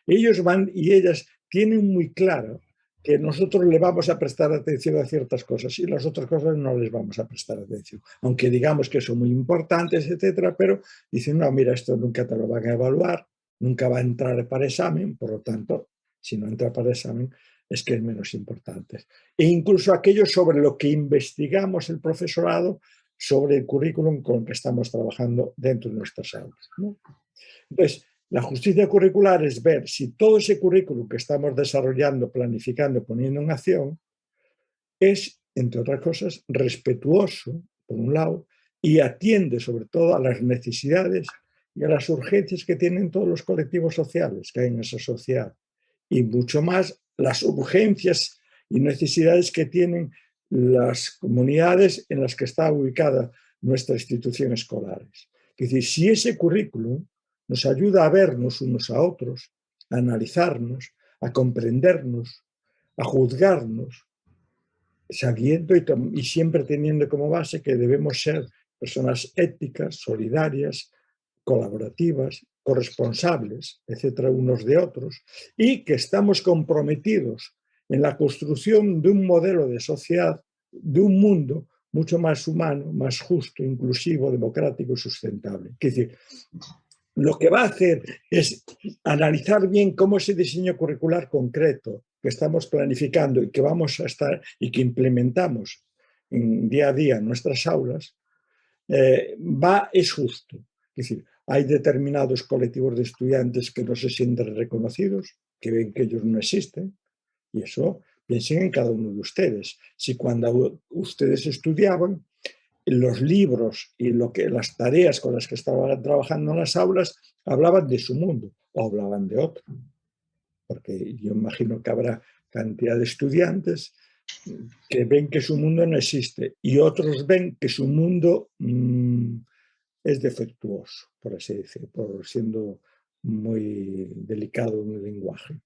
Ellos van y ellas tienen muy claro que nosotros le vamos a prestar atención a ciertas cosas y las otras cosas no les vamos a prestar atención. Aunque digamos que son muy importantes, etcétera, pero dicen, no, mira, esto nunca te lo van a evaluar, nunca va a entrar para examen, por lo tanto, si no entra para examen, es que es menos importante. E incluso aquello sobre lo que investigamos el profesorado, sobre el currículum con el que estamos trabajando dentro de nuestras aulas, ¿no? Entonces, la justicia curricular es ver si todo ese currículum que estamos desarrollando, planificando, poniendo en acción, es, entre otras cosas, respetuoso, por un lado, y atiende sobre todo a las necesidades y a las urgencias que tienen todos los colectivos sociales que hay en esa sociedad, y mucho más las urgencias y necesidades que tienen las comunidades en las que está ubicada nuestra institución escolar. Es decir, si ese currículum nos ayuda a vernos unos a otros, a analizarnos, a comprendernos, a juzgarnos, sabiendo y siempre teniendo como base que debemos ser personas éticas, solidarias, colaborativas, corresponsables, etcétera, unos de otros, y que estamos comprometidos en la construcción de un modelo de sociedad, de un mundo mucho más humano, más justo, inclusivo, democrático y sustentable. Es decir, lo que va a hacer es analizar bien cómo ese diseño curricular concreto que estamos planificando y que vamos a estar y que implementamos día a día en nuestras aulas, es justo. Es decir, hay determinados colectivos de estudiantes que no se sienten reconocidos, que ven que ellos no existen, y eso piensen en cada uno de ustedes. Si cuando ustedes estudiaban, los libros y las tareas con las que estaban trabajando en las aulas hablaban de su mundo o hablaban de otro. Porque yo imagino que habrá cantidad de estudiantes que ven que su mundo no existe y otros ven que su mundo es defectuoso, por así decir, siendo muy delicado en el lenguaje.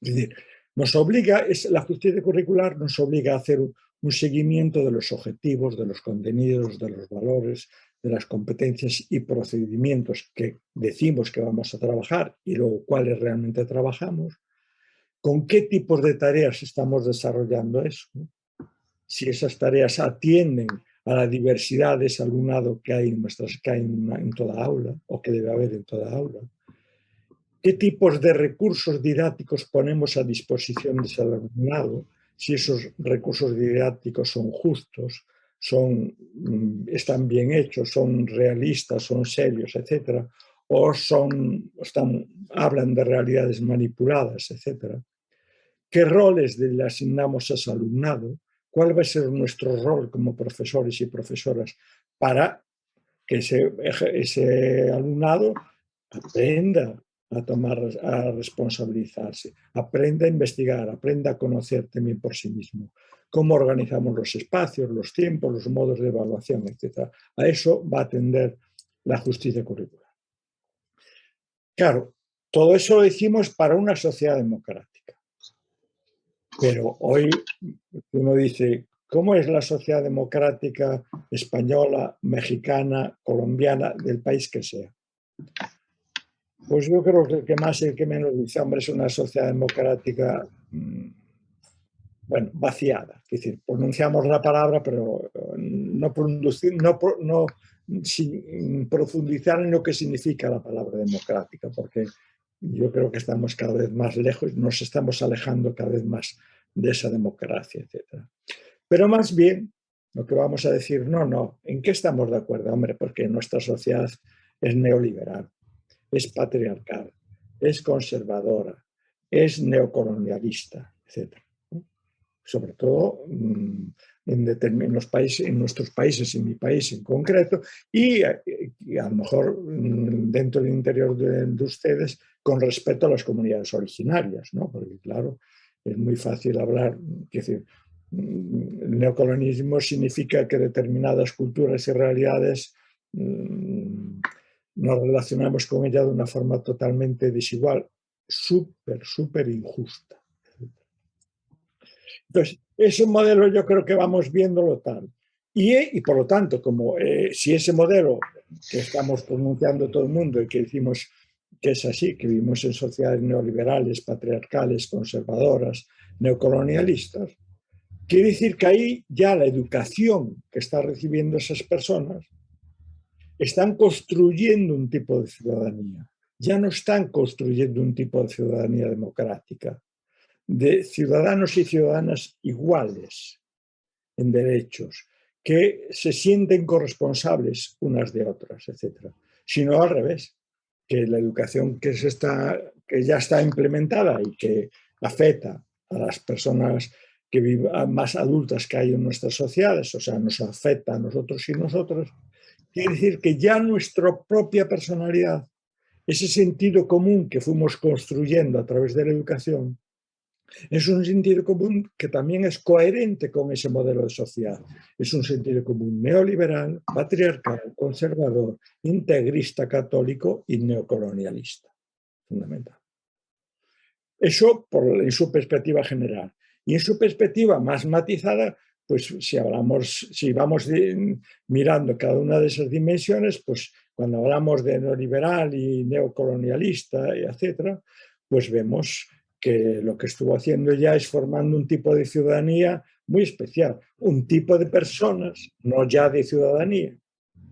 Es decir, la justicia curricular nos obliga a hacer un seguimiento de los objetivos, de los contenidos, de los valores, de las competencias y procedimientos que decimos que vamos a trabajar y luego cuáles realmente trabajamos, con qué tipos de tareas estamos desarrollando eso, ¿no? Si esas tareas atienden a la diversidad de ese alumnado que hay en toda aula o que debe haber en toda aula. ¿Qué tipos de recursos didácticos ponemos a disposición de ese alumnado? Si esos recursos didácticos son justos, están bien hechos, son realistas, son serios, etcétera, o hablan de realidades manipuladas, etcétera. ¿Qué roles le asignamos a ese alumnado? ¿Cuál va a ser nuestro rol como profesores y profesoras para que ese alumnado aprenda a responsabilizarse, aprenda a investigar, aprenda a conocer también por sí mismo? ¿Cómo organizamos los espacios, los tiempos, los modos de evaluación, etcétera? A eso va a atender la justicia curricular. Claro, todo eso lo decimos para una sociedad democrática. Pero hoy uno dice, ¿cómo es la sociedad democrática española, mexicana, colombiana, del país que sea? Pues yo creo que el que más y el que menos dice, hombre, es una sociedad democrática, bueno, vaciada. Es decir, pronunciamos la palabra, pero sin profundizar en lo que significa la palabra democrática, porque yo creo que estamos cada vez más lejos, nos estamos alejando cada vez más de esa democracia, etc. Pero más bien, lo que vamos a decir, no, ¿en qué estamos de acuerdo? Hombre, porque nuestra sociedad es neoliberal, es patriarcal, es conservadora, es neocolonialista, etc. Sobre todo en los países, en nuestros países, en mi país en concreto, y a lo mejor dentro del interior de ustedes con respecto a las comunidades originarias, ¿no? Porque claro, es muy fácil hablar, es decir, el neocolonialismo significa que determinadas culturas y realidades nos relacionamos con ella de una forma totalmente desigual, súper injusta. Entonces, ese modelo yo creo que vamos viéndolo tal. Y por lo tanto, como si ese modelo que estamos pronunciando todo el mundo y que decimos que es así, que vivimos en sociedades neoliberales, patriarcales, conservadoras, neocolonialistas, quiere decir que ahí ya la educación que están recibiendo esas personas están construyendo un tipo de ciudadanía. Ya no están construyendo un tipo de ciudadanía democrática, de ciudadanos y ciudadanas iguales en derechos, que se sienten corresponsables unas de otras, etc. Sino al revés, que la educación que ya está implementada y que afecta a las personas más adultas que hay en nuestras sociedades, o sea, nos afecta a nosotros y nosotras, quiere decir que ya nuestra propia personalidad, ese sentido común que fuimos construyendo a través de la educación, es un sentido común que también es coherente con ese modelo de sociedad. Es un sentido común neoliberal, patriarcal, conservador, integrista, católico y neocolonialista. Fundamental. Eso en su perspectiva general. Y en su perspectiva más matizada, pues si vamos mirando cada una de esas dimensiones, pues cuando hablamos de neoliberal y neocolonialista, etc., pues vemos que lo que estuvo haciendo ya es formando un tipo de ciudadanía muy especial, un tipo de personas, no ya de ciudadanía,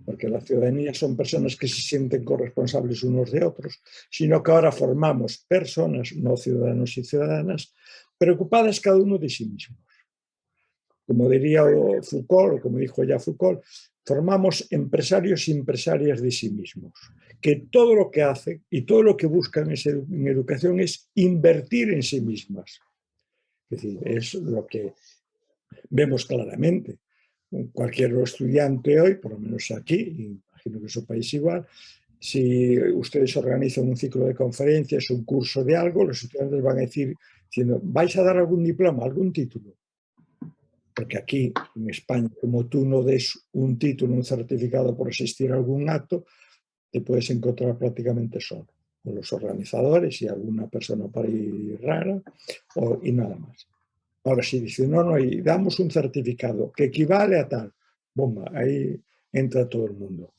porque la ciudadanía son personas que se sienten corresponsables unos de otros, sino que ahora formamos personas, no ciudadanos y ciudadanas, preocupadas cada uno de sí mismos. Como diría Foucault, o como dijo ya Foucault, formamos empresarios y empresarias de sí mismos, que todo lo que hacen y todo lo que buscan en educación es invertir en sí mismas. Es decir, es lo que vemos claramente. Cualquier estudiante hoy, por lo menos aquí, y imagino que en su país igual, si ustedes organizan un ciclo de conferencias, un curso de algo, los estudiantes van a decir, diciendo, ¿vais a dar algún diploma, algún título? Porque aquí, en España, como tú no des un título, un certificado por asistir a algún acto, te puedes encontrar prácticamente solo, con los organizadores y alguna persona por ahí rara, y nada más. Ahora, si dicen, no, y damos un certificado que equivale a tal, bomba, ahí entra todo el mundo.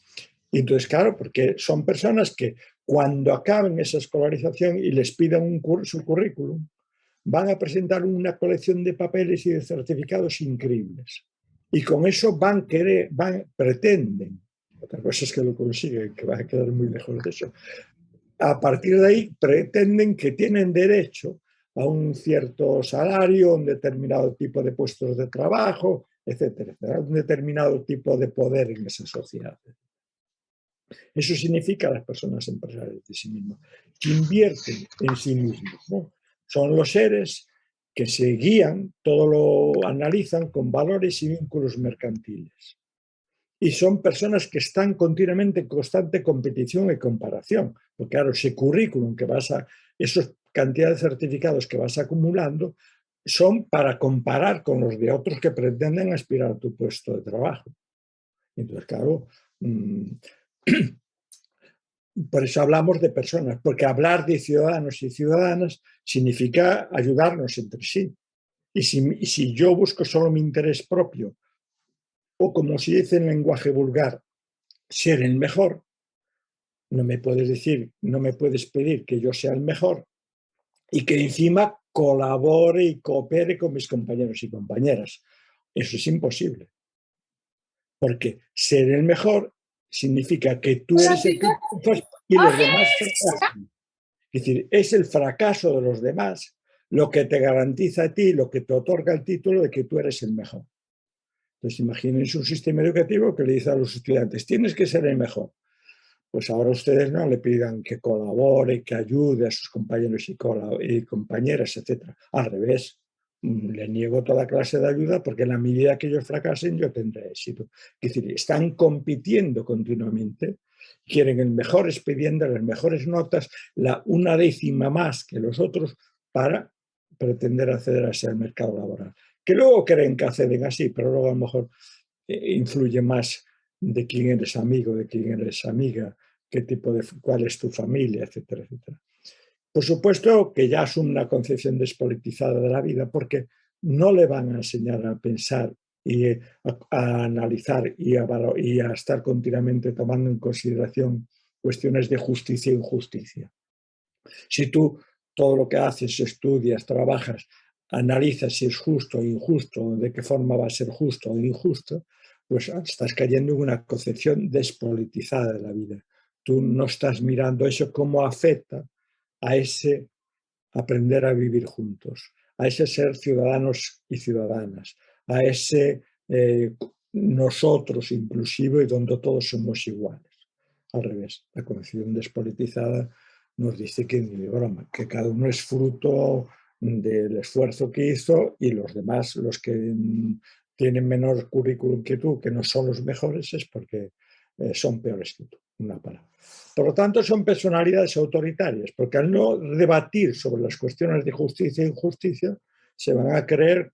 Y entonces, claro, porque son personas que cuando acaben esa escolarización y les pidan su currículum, van a presentar una colección de papeles y de certificados increíbles. Y con eso pretenden, otra cosa es que lo consiguen, que van a quedar muy lejos de eso. A partir de ahí pretenden que tienen derecho a un cierto salario, un determinado tipo de puestos de trabajo, etcétera, etcétera, un determinado tipo de poder en esa sociedad. Eso significa las personas empresariales de sí mismas, que invierten en sí mismos, ¿no? Son los seres que se guían, todo lo analizan con valores y vínculos mercantiles. Y son personas que están continuamente en constante competición y comparación. Porque claro, ese currículum esas cantidades de certificados que vas acumulando son para comparar con los de otros que pretenden aspirar a tu puesto de trabajo. Entonces, claro, por eso hablamos de personas, porque hablar de ciudadanos y ciudadanas significa ayudarnos entre sí. Y si yo busco solo mi interés propio, o como se dice en lenguaje vulgar, ser el mejor, no me puedes pedir que yo sea el mejor y que encima colabore y coopere con mis compañeros y compañeras. Eso es imposible. Porque ser el mejor significa que tú eres el que triunfas y los demás fracasan. Es decir, es el fracaso de los demás lo que te garantiza a ti, lo que te otorga el título de que tú eres el mejor. Entonces, imagínense un sistema educativo que le dice a los estudiantes, tienes que ser el mejor. Pues ahora ustedes no le pidan que colabore, que ayude a sus compañeros y compañeras, etc. Al revés, le niego toda clase de ayuda porque en la medida que ellos fracasen yo tendré éxito. Es decir, están compitiendo continuamente, quieren el mejor expediente, las mejores notas, una décima más que los otros para pretender acceder así al mercado laboral. Que luego creen que acceden así, pero luego a lo mejor influye más de quién eres amigo, de quién eres amiga, cuál es tu familia, etcétera, etcétera. Por supuesto que ya asume una concepción despolitizada de la vida porque no le van a enseñar a pensar y a analizar y a estar continuamente tomando en consideración cuestiones de justicia e injusticia. Si tú todo lo que haces, estudias, trabajas, analizas si es justo o injusto, de qué forma va a ser justo o injusto, pues estás cayendo en una concepción despolitizada de la vida. Tú no estás mirando eso cómo afecta a ese aprender a vivir juntos, a ese ser ciudadanos y ciudadanas, a ese nosotros inclusivo y donde todos somos iguales. Al revés, la concepción despolitizada nos dice que ni de broma, que cada uno es fruto del esfuerzo que hizo y los demás, los que tienen menor currículum que tú, que no son los mejores, es porque son peores que tú. Una palabra. Por lo tanto, son personalidades autoritarias, porque al no debatir sobre las cuestiones de justicia e injusticia, se van a creer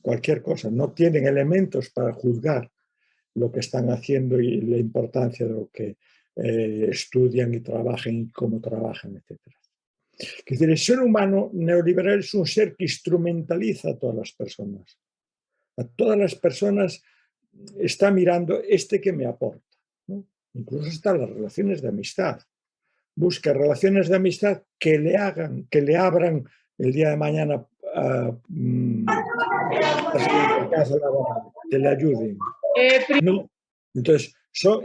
cualquier cosa. No tienen elementos para juzgar lo que están haciendo y la importancia de lo que estudian y trabajan y cómo trabajan, etc. Es decir, el ser humano neoliberal es un ser que instrumentaliza a todas las personas. A todas las personas está mirando que me aporta, ¿no? Incluso están las relaciones de amistad. Busca relaciones de amistad que le hagan, que le abran el día de mañana que le ayuden. ¿No? Entonces,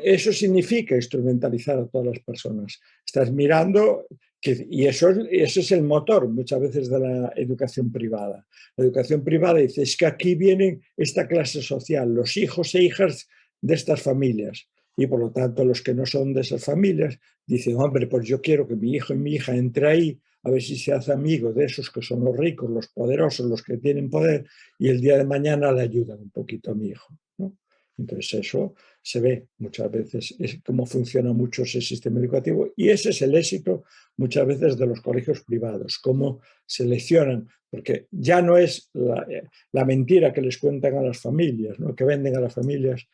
eso significa instrumentalizar a todas las personas. Estás mirando, y eso es el motor muchas veces de la educación privada. La educación privada dice, es que aquí viene esta clase social, los hijos e hijas de estas familias. Y por lo tanto, los que no son de esas familias dicen, hombre, pues yo quiero que mi hijo y mi hija entre ahí, a ver si se hace amigo de esos que son los ricos, los poderosos, los que tienen poder, y el día de mañana le ayudan un poquito a mi hijo, ¿no? Entonces eso se ve muchas veces, es cómo funciona mucho ese sistema educativo y ese es el éxito muchas veces de los colegios privados, cómo seleccionan, porque ya no es la mentira que les cuentan a las familias, ¿no? Que venden a las familias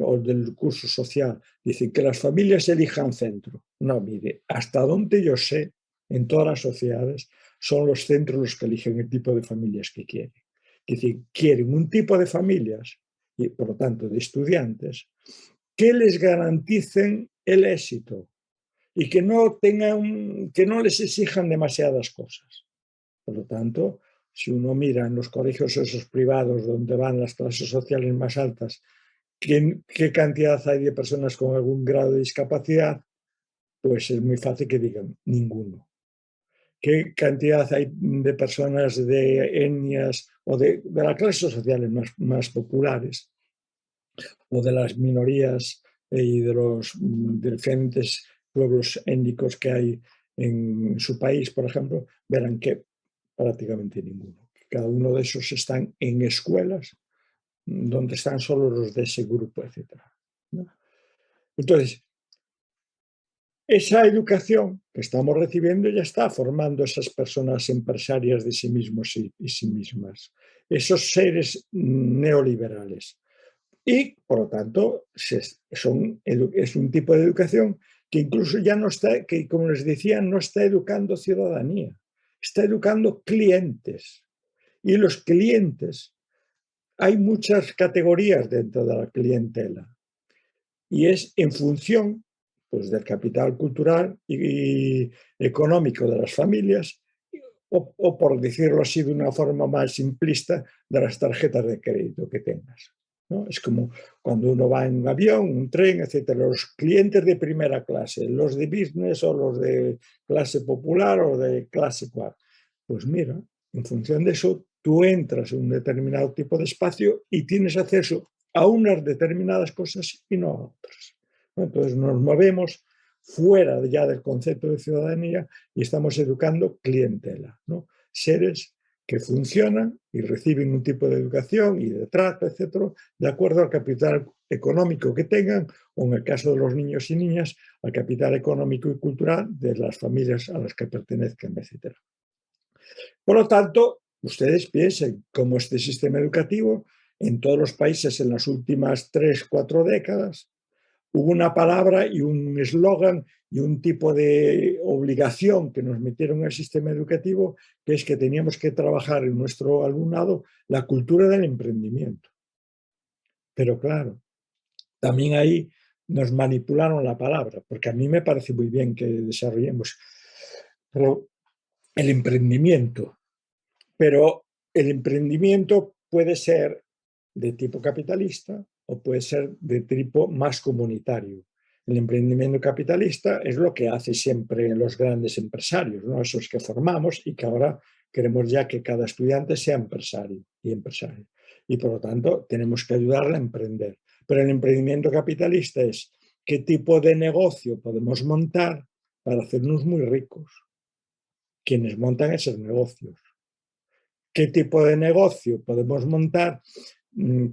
o del curso social, dicen que las familias elijan centro. No, mire, hasta donde yo sé, en todas las sociedades, son los centros los que eligen el tipo de familias que quieren. Es decir, quieren un tipo de familias y por lo tanto de estudiantes que les garanticen el éxito y que no les exijan demasiadas cosas. Por lo tanto, si uno mira en los colegios esos privados donde van las clases sociales más altas, ¿qué cantidad hay de personas con algún grado de discapacidad? Pues es muy fácil que digan ninguno. ¿Qué cantidad hay de personas de etnias o de las clases sociales más populares o de las minorías y de los diferentes pueblos étnicos que hay en su país, por ejemplo? Verán que prácticamente ninguno. Cada uno de esos están en escuelas donde están solo los de ese grupo, etc., ¿no? Entonces, esa educación que estamos recibiendo ya está formando esas personas empresarias de sí mismos y sí mismas, esos seres neoliberales. Y, por lo tanto, es un tipo de educación que incluso ya no está, que como les decía, no está educando ciudadanía, está educando clientes. Y los clientes, hay muchas categorías dentro de la clientela. Y es en función, pues, del capital cultural y económico de las familias o, por decirlo así de una forma más simplista, de las tarjetas de crédito que tengas. ¿no? Es como cuando uno va en un avión, un tren, etcétera. Los clientes de primera clase, los de business o los de clase popular o de clase 4. Pues mira, en función de eso, tú entras en un determinado tipo de espacio y tienes acceso a unas determinadas cosas y no a otras, ¿no? Entonces nos movemos fuera ya del concepto de ciudadanía y estamos educando clientela, ¿no? Seres que funcionan y reciben un tipo de educación y de trato, etcétera, de acuerdo al capital económico que tengan, o en el caso de los niños y niñas, al capital económico y cultural de las familias a las que pertenezcan, etcétera. Por lo tanto, ustedes piensen cómo este sistema educativo en todos los países en las últimas 3, 4 décadas hubo una palabra y un eslogan y un tipo de obligación que nos metieron en el sistema educativo, que es que teníamos que trabajar en nuestro alumnado la cultura del emprendimiento. Pero claro, también ahí nos manipularon la palabra, porque a mí me parece muy bien que desarrollemos pero el emprendimiento, pero el emprendimiento puede ser de tipo capitalista o puede ser de tipo más comunitario. El emprendimiento capitalista es lo que hace siempre los grandes empresarios, ¿no? Esos que formamos y que ahora queremos ya que cada estudiante sea empresario y empresario. Y por lo tanto tenemos que ayudarle a emprender. Pero el emprendimiento capitalista es qué tipo de negocio podemos montar para hacernos muy ricos. Quienes montan esos negocios. ¿Qué tipo de negocio podemos montar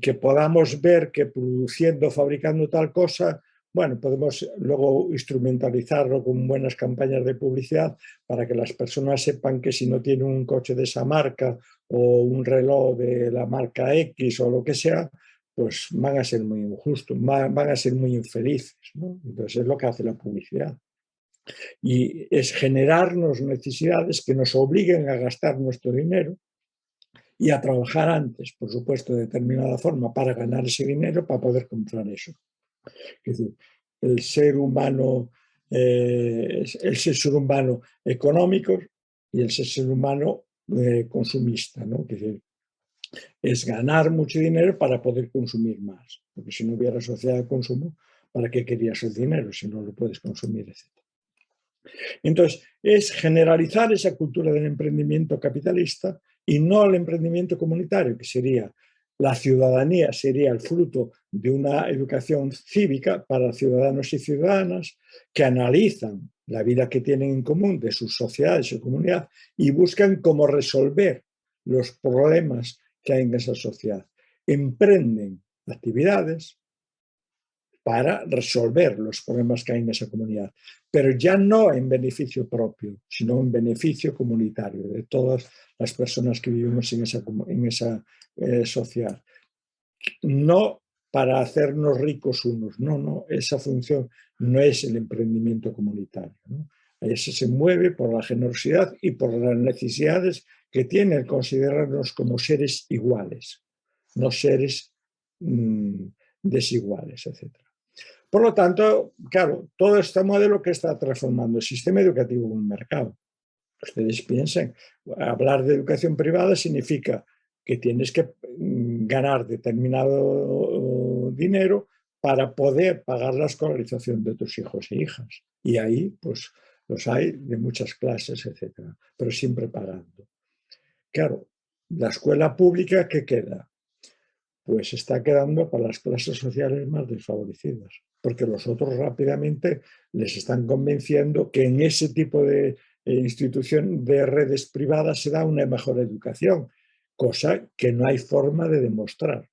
que podamos ver que produciendo, fabricando tal cosa, bueno, podemos luego instrumentalizarlo con buenas campañas de publicidad para que las personas sepan que si no tienen un coche de esa marca o un reloj de la marca X o lo que sea, pues van a ser muy injustos, van a ser muy infelices, ¿no? Entonces es lo que hace la publicidad. Y es generarnos necesidades que nos obliguen a gastar nuestro dinero y a trabajar antes, por supuesto, de determinada forma para ganar ese dinero, para poder comprar eso. Es decir, el ser humano económico y el ser humano consumista, ¿no? Es decir, es ganar mucho dinero para poder consumir más, porque si no hubiera sociedad de consumo, ¿para qué querías el dinero si no lo puedes consumir, etcétera? Entonces, es generalizar esa cultura del emprendimiento capitalista y no el emprendimiento comunitario, que sería la ciudadanía, sería el fruto de una educación cívica para ciudadanos y ciudadanas que analizan la vida que tienen en común de sus sociedades y comunidad y buscan cómo resolver los problemas que hay en esa sociedad. Emprenden actividades para resolver los problemas que hay en esa comunidad, pero ya no en beneficio propio, sino en beneficio comunitario de todas las personas que vivimos en esa sociedad. No para hacernos ricos unos, no, esa función no es el emprendimiento comunitario, ¿no? Eso se mueve por la generosidad y por las necesidades que tiene el considerarnos como seres iguales, no seres desiguales, etc. Por lo tanto, claro, todo este modelo que está transformando el sistema educativo en un mercado. Ustedes piensen, hablar de educación privada significa que tienes que ganar determinado dinero para poder pagar la escolarización de tus hijos e hijas. Y ahí, pues, los hay de muchas clases, etcétera, pero siempre pagando. Claro, la escuela pública, ¿qué queda? Pues está quedando para las clases sociales más desfavorecidas, porque los otros rápidamente les están convenciendo que en ese tipo de institución de redes privadas se da una mejor educación, cosa que no hay forma de demostrar.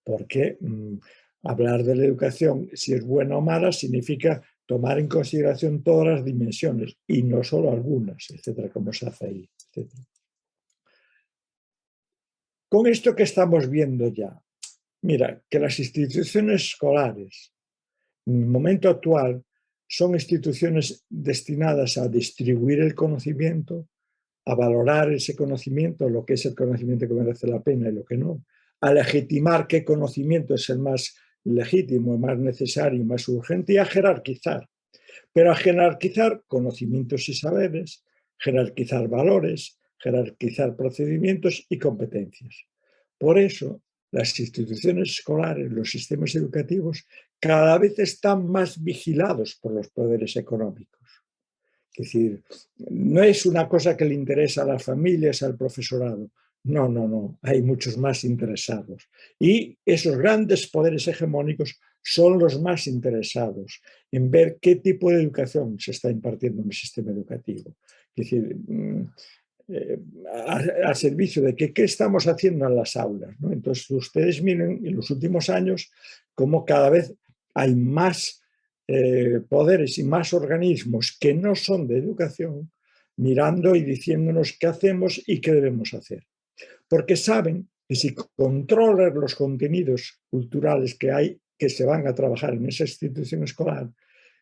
Porque hablar de la educación, si es buena o mala, significa tomar en consideración todas las dimensiones y no solo algunas, etcétera, como se hace ahí, etcétera. Con esto que estamos viendo ya, mira, que las instituciones escolares, en el momento actual, son instituciones destinadas a distribuir el conocimiento, a valorar ese conocimiento, lo que es el conocimiento que merece la pena y lo que no, a legitimar qué conocimiento es el más legítimo, el más necesario y más urgente, y a jerarquizar. Pero a jerarquizar conocimientos y saberes, jerarquizar valores, jerarquizar procedimientos y competencias. Por eso, las instituciones escolares, los sistemas educativos, cada vez están más vigilados por los poderes económicos. Es decir, no es una cosa que le interesa a las familias, al profesorado. No, no, no. Hay muchos más interesados. Y esos grandes poderes hegemónicos son los más interesados en ver qué tipo de educación se está impartiendo en el sistema educativo. Es decir, al servicio de que qué estamos haciendo en las aulas, ¿no? Entonces, ustedes miren en los últimos años cómo cada vez hay más poderes y más organismos que no son de educación mirando y diciéndonos qué hacemos y qué debemos hacer. Porque saben que si controlan los contenidos culturales que hay, que se van a trabajar en esa institución escolar,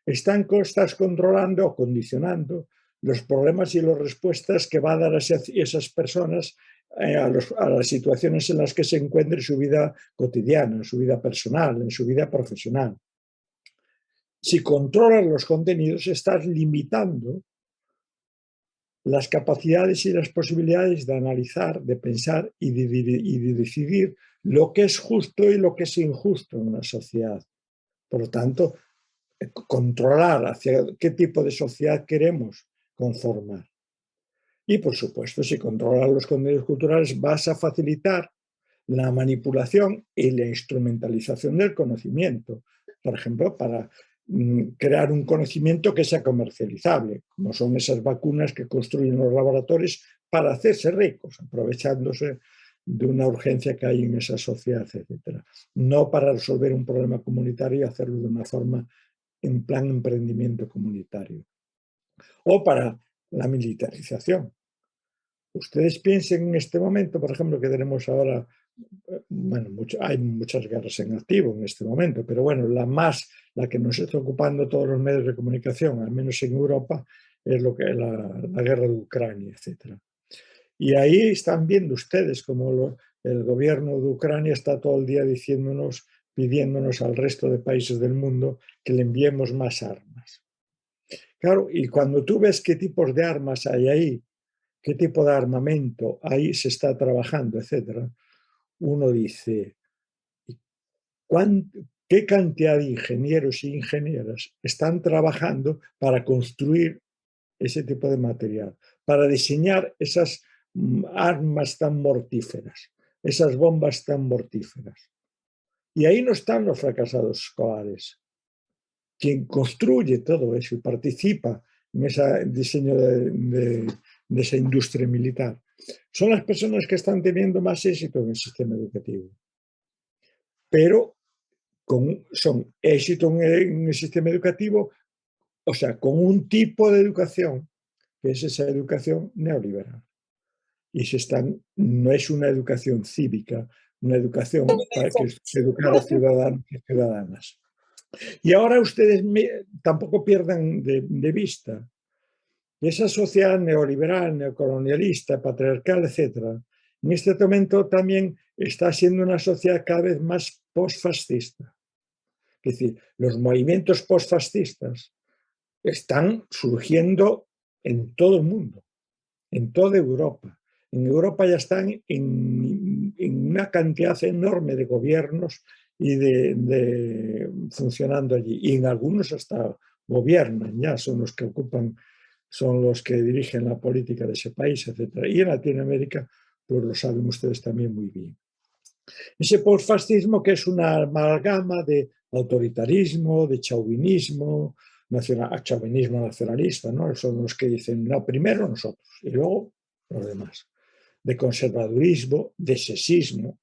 estás controlando o condicionando los problemas y las respuestas que va a dar a esas personas a las situaciones en las que se encuentren en su vida cotidiana, en su vida personal, en su vida profesional. Si controlas los contenidos, estás limitando las capacidades y las posibilidades de analizar, de pensar y de decidir lo que es justo y lo que es injusto en una sociedad. Por lo tanto, controlar hacia qué tipo de sociedad queremos conformar. Y, por supuesto, si controlas los contenidos culturales, vas a facilitar la manipulación y la instrumentalización del conocimiento. Por ejemplo, para crear un conocimiento que sea comercializable, como son esas vacunas que construyen los laboratorios para hacerse ricos, aprovechándose de una urgencia que hay en esa sociedad, etc. No para resolver un problema comunitario y hacerlo de una forma en plan emprendimiento comunitario. O para la militarización. Ustedes piensen en este momento, por ejemplo, que tenemos ahora, bueno, hay muchas guerras en activo en este momento, pero bueno, la que nos está ocupando todos los medios de comunicación, al menos en Europa, es lo que es la guerra de Ucrania, etc. Y ahí están viendo ustedes como el gobierno de Ucrania está todo el día pidiéndonos al resto de países del mundo que le enviemos más armas. Claro, y cuando tú ves qué tipos de armas hay ahí, qué tipo de armamento ahí se está trabajando, etc., uno dice, ¿qué cantidad de ingenieros e ingenieras están trabajando para construir ese tipo de material, para diseñar esas armas tan mortíferas, esas bombas tan mortíferas? Y ahí no están los fracasados escolares. Quien construye todo eso y participa en ese diseño de esa industria militar son las personas que están teniendo más éxito en el sistema educativo. Pero son éxito en el sistema educativo, o sea, con un tipo de educación que es esa educación neoliberal. Y no es una educación cívica, una educación para que se educar a ciudadanos y ciudadanas. Y ahora ustedes tampoco pierdan de vista que esa sociedad neoliberal, neocolonialista, patriarcal, etc., en este momento también está siendo una sociedad cada vez más postfascista. Es decir, los movimientos postfascistas están surgiendo en todo el mundo, en toda Europa. En Europa ya están en una cantidad enorme de gobiernos y funcionando allí. Y en algunos hasta gobiernan, ya son los que ocupan, son los que dirigen la política de ese país, etc. Y en Latinoamérica, pues lo saben ustedes también muy bien. Ese postfascismo que es una amalgama de autoritarismo, de chauvinismo, chauvinismo nacionalista, ¿no? Son los que dicen, no, primero nosotros y luego los demás. De conservadurismo, de sexismo,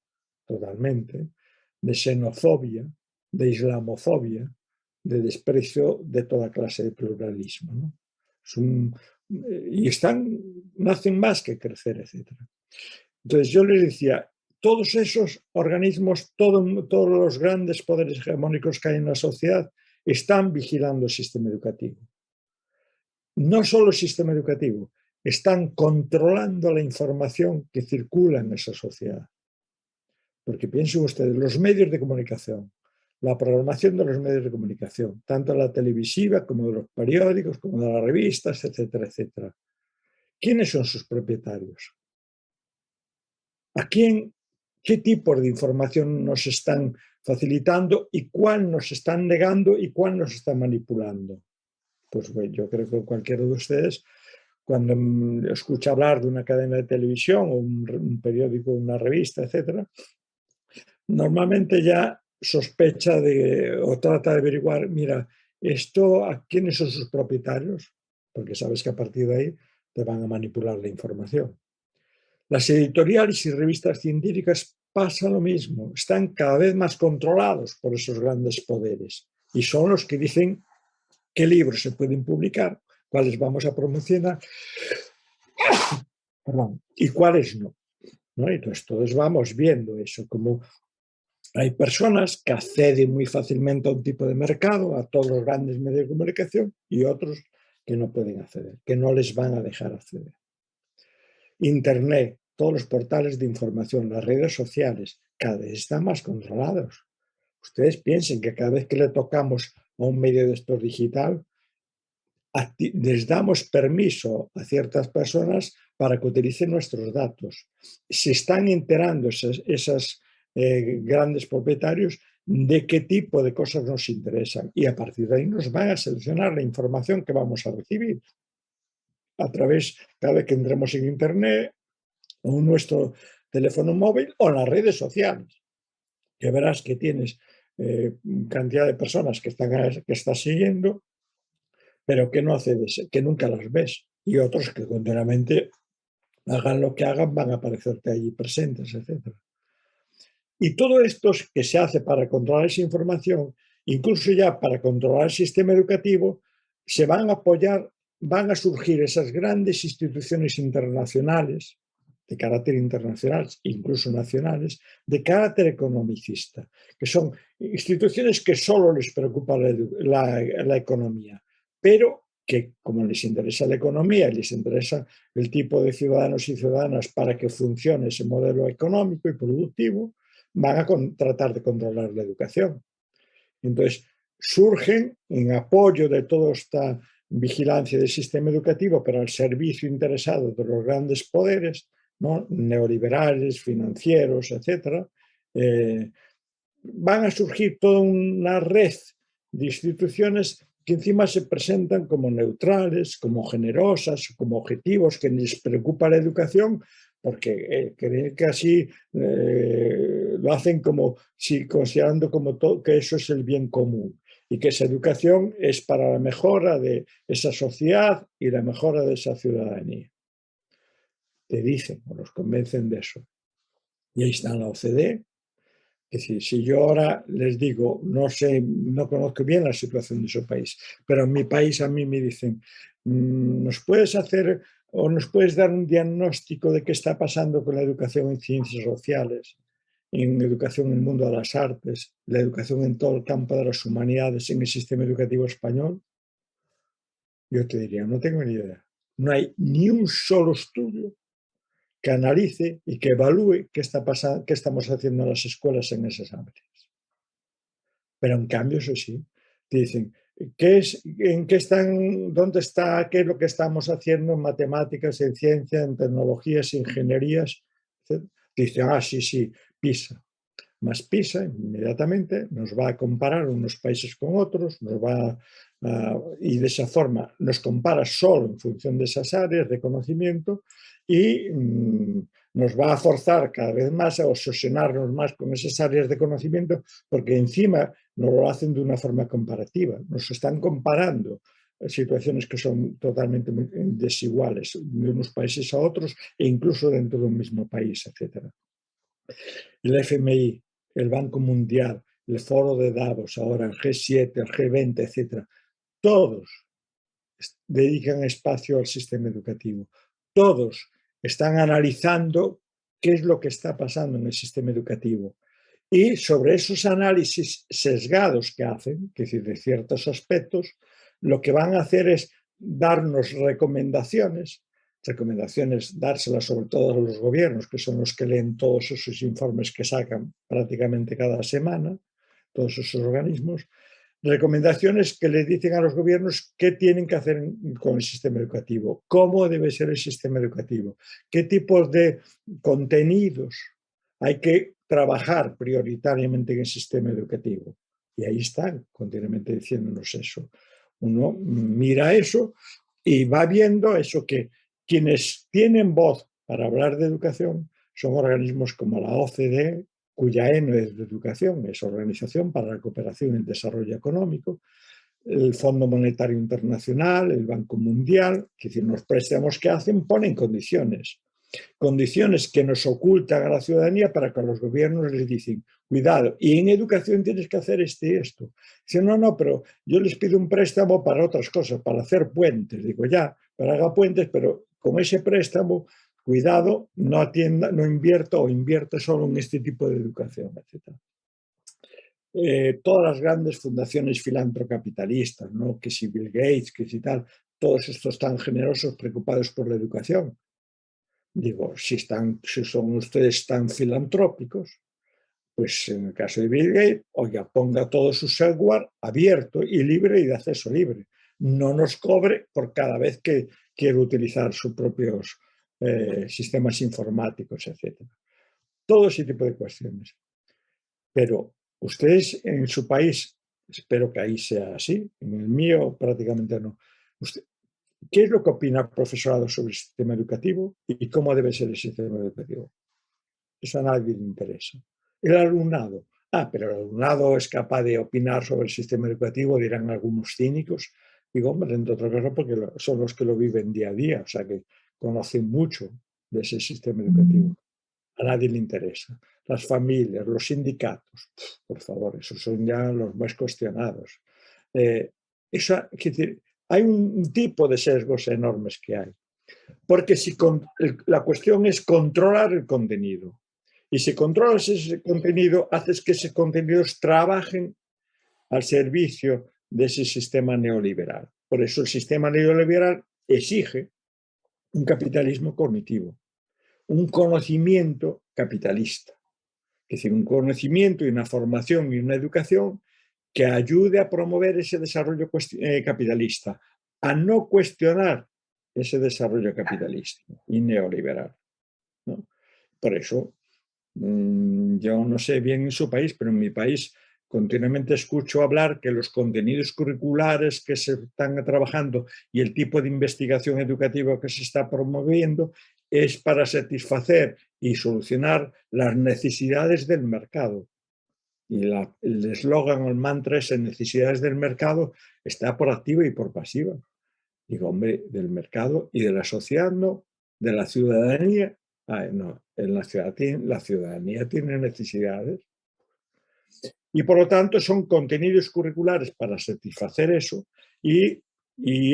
totalmente, de xenofobia, de islamofobia, de desprecio de toda clase de pluralismo, ¿no? Y no hacen más que crecer, etc. Entonces yo les decía, todos esos organismos, todos los grandes poderes hegemónicos que hay en la sociedad están vigilando el sistema educativo. No solo el sistema educativo, están controlando la información que circula en esa sociedad. Porque piensen ustedes, los medios de comunicación, la programación de los medios de comunicación, tanto la televisiva como de los periódicos, como de las revistas, etcétera, etcétera. ¿Quiénes son sus propietarios? ¿A quién qué tipos de información nos están facilitando y cuál nos están negando y cuál nos están manipulando. Pues bueno, yo creo que cualquiera de ustedes, cuando escucha hablar de una cadena de televisión o un periódico, una revista, etcétera, normalmente ya sospecha o trata de averiguar, mira, esto, ¿a quiénes son sus propietarios? Porque sabes que a partir de ahí te van a manipular la información. Las editoriales y revistas científicas pasa lo mismo, están cada vez más controlados por esos grandes poderes y son los que dicen qué libros se pueden publicar, cuáles vamos a promocionar, perdón, y cuáles no, ¿no? Entonces todos vamos viendo eso, como hay personas que acceden muy fácilmente a un tipo de mercado, a todos los grandes medios de comunicación, y otros que no pueden acceder, que no les van a dejar acceder. Internet, todos los portales de información, las redes sociales, cada vez están más controlados. Ustedes piensen que cada vez que le tocamos a un medio de estos digital, les damos permiso a ciertas personas para que utilicen nuestros datos. Se están enterando esos grandes propietarios de qué tipo de cosas nos interesan y a partir de ahí nos van a seleccionar la información que vamos a recibir a través, cada vez que entremos en Internet o en nuestro teléfono móvil o en las redes sociales, que verás que tienes cantidad de personas que estás siguiendo, pero que no accedes, que nunca las ves, y otros que continuamente hagan lo que hagan, van a aparecerte allí presentes, etc. Y todo esto que se hace para controlar esa información, incluso ya para controlar el sistema educativo, se van a apoyar, van a surgir esas grandes instituciones internacionales, de carácter internacional, incluso nacionales, de carácter economicista, que son instituciones que solo les preocupa la economía, pero que como les interesa la economía y les interesa el tipo de ciudadanos y ciudadanas para que funcione ese modelo económico y productivo, van a tratar de controlar la educación. Entonces, surgen en apoyo de toda esta vigilancia del sistema educativo, pero al servicio interesado de los grandes poderes, ¿no? Neoliberales, financieros, etc., van a surgir toda una red de instituciones que encima se presentan como neutrales, como generosas, como objetivos, que les preocupa la educación, porque creen que así lo hacen como si considerando como que eso es el bien común y que esa educación es para la mejora de esa sociedad y la mejora de esa ciudadanía. Te dicen o los convencen de eso. Y ahí está la OCDE. Es decir, si yo ahora les digo, no sé, no conozco bien la situación de su país, pero en mi país a mí me dicen, ¿nos puedes hacer o nos puedes dar un diagnóstico de qué está pasando con la educación en ciencias sociales, en educación en el mundo de las artes, la educación en todo el campo de las humanidades, en el sistema educativo español? Yo te diría, no tengo ni idea. No hay ni un solo estudio que analice y que evalúe qué está pasando, qué estamos haciendo en las escuelas en esas áreas. Pero en cambio, eso sí, te dicen, dónde está, qué es lo que estamos haciendo en matemáticas, en ciencia, en tecnologías, ingenierías, etc. Te dicen, sí, PISA. Más PISA inmediatamente nos va a comparar unos países con otros, y de esa forma nos compara solo en función de esas áreas de conocimiento y nos va a forzar cada vez más a obsesionarnos más con esas áreas de conocimiento porque encima nos lo hacen de una forma comparativa, nos están comparando situaciones que son totalmente desiguales de unos países a otros e incluso dentro de un mismo país, etc. El FMI, el Banco Mundial, el Foro de Davos, ahora el G7, el G20, etc., todos dedican espacio al sistema educativo. Todos están analizando qué es lo que está pasando en el sistema educativo. Y sobre esos análisis sesgados que hacen, es decir, de ciertos aspectos, lo que van a hacer es darnos recomendaciones, dárselas sobre todo a los gobiernos, que son los que leen todos esos informes que sacan prácticamente cada semana, todos esos organismos, recomendaciones que les dicen a los gobiernos qué tienen que hacer con el sistema educativo, cómo debe ser el sistema educativo, qué tipos de contenidos hay que trabajar prioritariamente en el sistema educativo. Y ahí están continuamente diciéndonos eso. Uno mira eso y va viendo eso, que quienes tienen voz para hablar de educación son organismos como la OCDE, cuya E no es de educación, es Organización para la Cooperación y el Desarrollo Económico, el Fondo Monetario Internacional, el Banco Mundial, que si los préstamos que hacen ponen condiciones que nos ocultan a la ciudadanía para que los gobiernos les dicen, cuidado, y en educación tienes que hacer esto y esto. Dicen, no, pero yo les pido un préstamo para otras cosas, para hacer puentes. Digo, ya, para haga puentes, pero con ese préstamo, cuidado, no atienda, no invierto o invierte solo en este tipo de educación, etc. Todas las grandes fundaciones filantrocapitalistas, ¿no? Que si Bill Gates, que si tal, todos estos tan generosos preocupados por la educación. Digo, si son ustedes tan filantrópicos, pues en el caso de Bill Gates, oiga, ponga todo su software abierto y libre y de acceso libre. No nos cobre por cada vez que quiere utilizar sus propios sistemas informáticos, etc. Todo ese tipo de cuestiones. Pero ustedes en su país, espero que ahí sea así, en el mío prácticamente no. ¿Qué es lo que opina el profesorado sobre el sistema educativo y cómo debe ser el sistema educativo? Eso a nadie le interesa. El alumnado. Pero el alumnado es capaz de opinar sobre el sistema educativo, dirán algunos cínicos. Digo, hombre, entre otras cosas, porque son los que lo viven día a día, o sea que conocen mucho de ese sistema educativo. A nadie le interesa. Las familias, los sindicatos, por favor, esos son ya los más cuestionados. Hay un tipo de sesgos enormes que hay. Porque la cuestión es controlar el contenido. Y si controlas ese contenido, haces que esos contenidos trabajen al servicio de ese sistema neoliberal. Por eso el sistema neoliberal exige un capitalismo cognitivo, un conocimiento capitalista. Es decir, un conocimiento y una formación y una educación que ayude a promover ese desarrollo capitalista, a no cuestionar ese desarrollo capitalista y neoliberal, ¿no? Por eso, yo no sé bien en su país, pero en mi país continuamente escucho hablar que los contenidos curriculares que se están trabajando y el tipo de investigación educativa que se está promoviendo es para satisfacer y solucionar las necesidades del mercado. Y el eslogan o el mantra es en necesidades del mercado está por activa y por pasiva. Digo, hombre, del mercado y de la sociedad no, de la ciudadanía. No, en la ciudadanía tiene necesidades. Y por lo tanto son contenidos curriculares para satisfacer eso y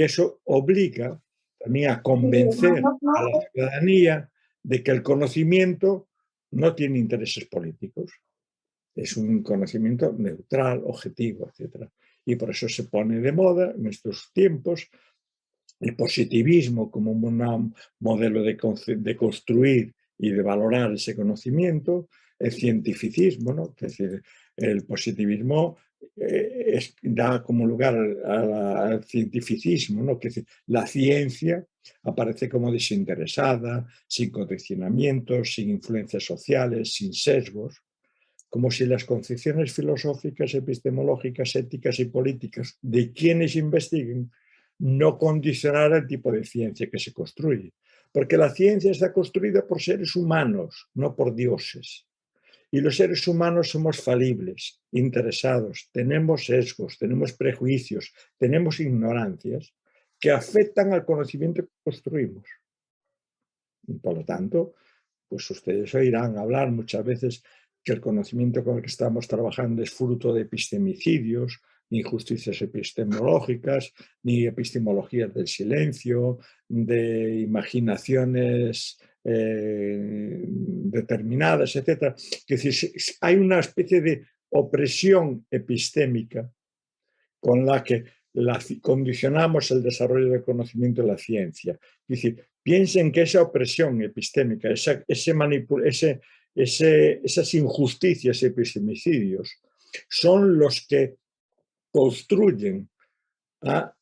eso obliga también a convencer a la ciudadanía de que el conocimiento no tiene intereses políticos. Es un conocimiento neutral, objetivo, etc. Y por eso se pone de moda en estos tiempos el positivismo como un modelo de construir y de valorar ese conocimiento, el cientificismo, ¿no? Es decir, el positivismo da como lugar al cientificismo, ¿no? Que es decir, la ciencia aparece como desinteresada, sin condicionamientos, sin influencias sociales, sin sesgos, como si las concepciones filosóficas, epistemológicas, éticas y políticas de quienes investiguen no condicionara el tipo de ciencia que se construye. Porque la ciencia está construida por seres humanos, no por dioses. Y los seres humanos somos falibles, interesados, tenemos sesgos, tenemos prejuicios, tenemos ignorancias que afectan al conocimiento que construimos. Y por lo tanto, pues ustedes oirán hablar muchas veces que el conocimiento con el que estamos trabajando es fruto de epistemicidios, ni injusticias epistemológicas, ni epistemologías del silencio, de imaginaciones determinadas, etc. Es decir, hay una especie de opresión epistémica con la que condicionamos el desarrollo del conocimiento de la ciencia. Es decir, piensen que esa opresión epistémica, esas injusticias y epistemicidios son los que construyen a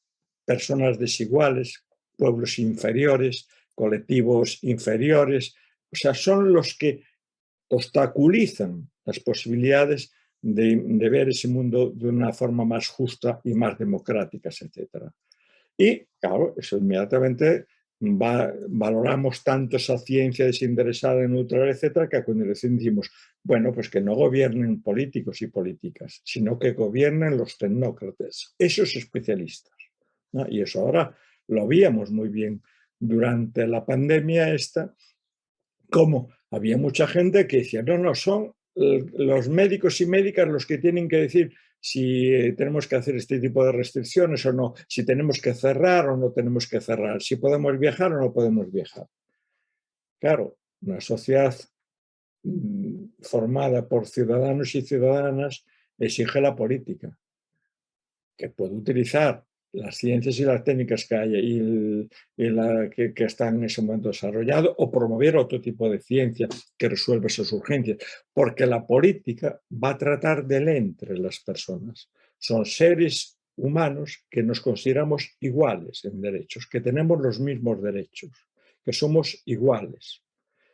personas desiguales, pueblos inferiores, colectivos inferiores, o sea, son los que obstaculizan las posibilidades de ver ese mundo de una forma más justa y más democrática, etc. Y, claro, eso inmediatamente valoramos tanto esa ciencia desinteresada, neutral, etcétera, que a continuación decimos, bueno, pues que no gobiernen políticos y políticas, sino que gobiernen los tecnócratas, esos especialistas, ¿no? Y eso ahora lo veíamos muy bien durante la pandemia esta, como había mucha gente que decía, no, son los médicos y médicas los que tienen que decir si tenemos que hacer este tipo de restricciones o no, si tenemos que cerrar o no tenemos que cerrar, si podemos viajar o no podemos viajar. Claro, una sociedad formada por ciudadanos y ciudadanas exige la política, que puede utilizar las ciencias y las técnicas que hay que están en ese momento desarrolladas, o promover otro tipo de ciencia que resuelva esas urgencias, porque la política va a tratar del entre las personas. Son seres humanos que nos consideramos iguales en derechos, que tenemos los mismos derechos, que somos iguales.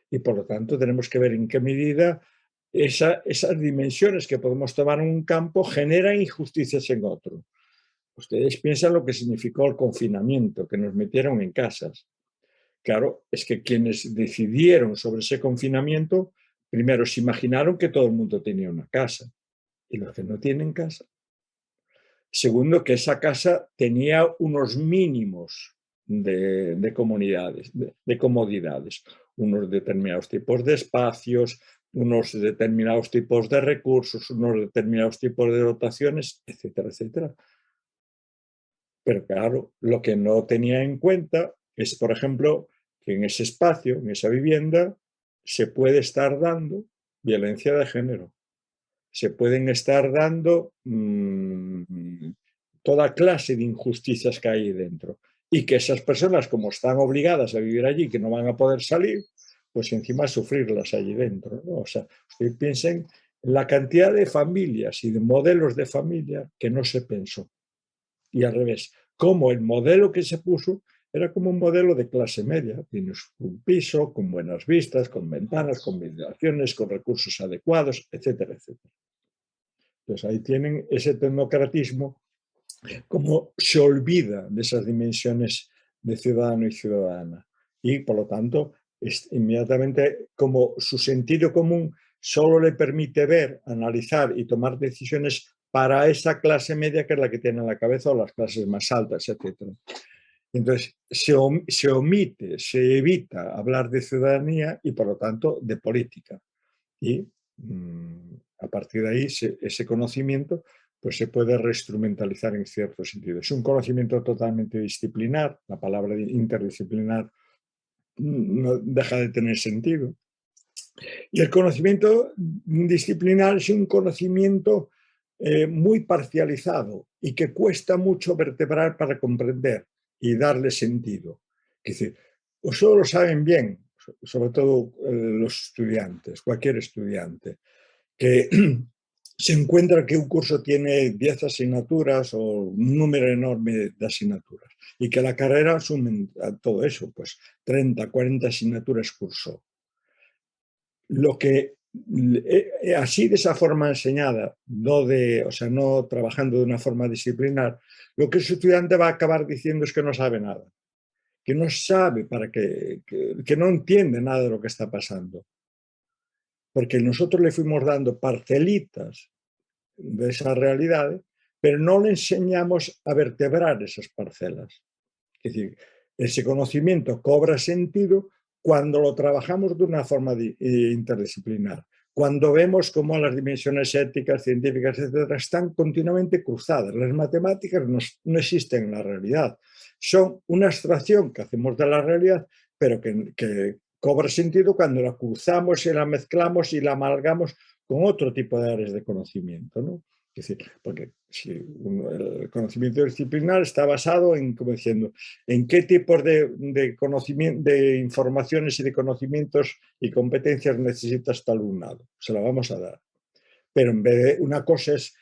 Y por lo tanto tenemos que ver en qué medida esas dimensiones que podemos tomar en un campo generan injusticias en otro. Ustedes piensan lo que significó el confinamiento, que nos metieron en casas. Claro, es que quienes decidieron sobre ese confinamiento, primero se imaginaron que todo el mundo tenía una casa, y los que no tienen casa. Segundo, que esa casa tenía unos mínimos de comodidades, unos determinados tipos de espacios, unos determinados tipos de recursos, unos determinados tipos de dotaciones, etcétera, etcétera. Pero claro, lo que no tenía en cuenta es, por ejemplo, que en ese espacio, en esa vivienda, se puede estar dando violencia de género. Se pueden estar dando toda clase de injusticias que hay dentro. Y que esas personas, como están obligadas a vivir allí, que no van a poder salir, pues encima sufrirlas allí dentro, ¿no? O sea, ustedes piensen en la cantidad de familias y de modelos de familia que no se pensó. Y al revés, como el modelo que se puso era como un modelo de clase media. Tienes un piso con buenas vistas, con ventanas, con ventilaciones, con recursos adecuados, etcétera, etcétera. Entonces ahí tienen ese tecnocratismo, como se olvida de esas dimensiones de ciudadano y ciudadana. Y por lo tanto, inmediatamente como su sentido común solo le permite ver, analizar y tomar decisiones para esa clase media que es la que tiene en la cabeza, o las clases más altas, etc. Entonces, se omite, se evita hablar de ciudadanía y, por lo tanto, de política. Y a partir de ahí, ese conocimiento pues, se puede reinstrumentalizar en cierto sentido. Es un conocimiento totalmente disciplinar, la palabra interdisciplinar no deja de tener sentido. Y el conocimiento disciplinar es un conocimiento muy parcializado y que cuesta mucho vertebrar para comprender y darle sentido. Es decir, eso lo saben bien, sobre todo los estudiantes, cualquier estudiante, que se encuentra que un curso tiene 10 asignaturas o un número enorme de asignaturas y que la carrera asume todo eso, pues 30, 40 asignaturas cursó. Lo que así de esa forma enseñada, no trabajando de una forma disciplinar, lo que el estudiante va a acabar diciendo es que no sabe nada, que no sabe que no entiende nada de lo que está pasando. Porque nosotros le fuimos dando parcelitas de esas realidades, pero no le enseñamos a vertebrar esas parcelas. Es decir, ese conocimiento cobra sentido cuando lo trabajamos de una forma interdisciplinar, cuando vemos cómo las dimensiones éticas, científicas, etcétera, están continuamente cruzadas. Las matemáticas no existen en la realidad. Son una abstracción que hacemos de la realidad, pero que cobra sentido cuando la cruzamos y la mezclamos y la amalgamos con otro tipo de áreas de conocimiento, ¿no? Es decir, porque si el conocimiento disciplinar está basado en, como diciendo, en qué tipos de conocimiento, de informaciones y de conocimientos y competencias necesita este alumnado. Se la vamos a dar. Pero en vez de una cosa es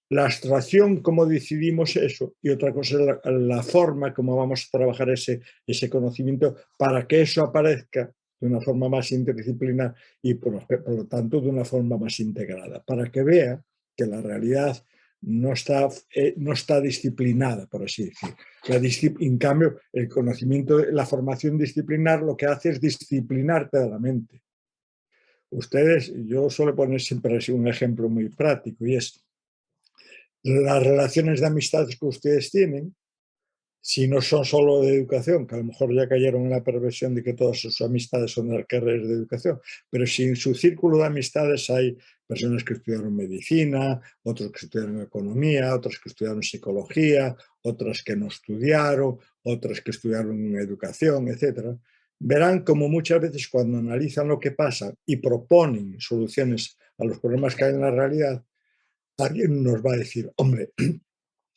la abstracción, cómo decidimos eso, y otra cosa es la forma como vamos a trabajar ese conocimiento para que eso aparezca de una forma más interdisciplinar y, por lo tanto, de una forma más integrada, para que vea que la realidad no está disciplinada, por así decir. En cambio, el conocimiento, la formación disciplinar lo que hace es disciplinarte de la mente. Yo suelo poner siempre así un ejemplo muy práctico, y es las relaciones de amistades que ustedes tienen, si no son solo de educación, que a lo mejor ya cayeron en la perversión de que todas sus amistades son de carreras de educación, pero si en su círculo de amistades hay personas que estudiaron medicina, otros que estudiaron economía, otras que estudiaron psicología, otras que no estudiaron, otras que estudiaron educación, etc., verán como muchas veces cuando analizan lo que pasa y proponen soluciones a los problemas que hay en la realidad, alguien nos va a decir, hombre,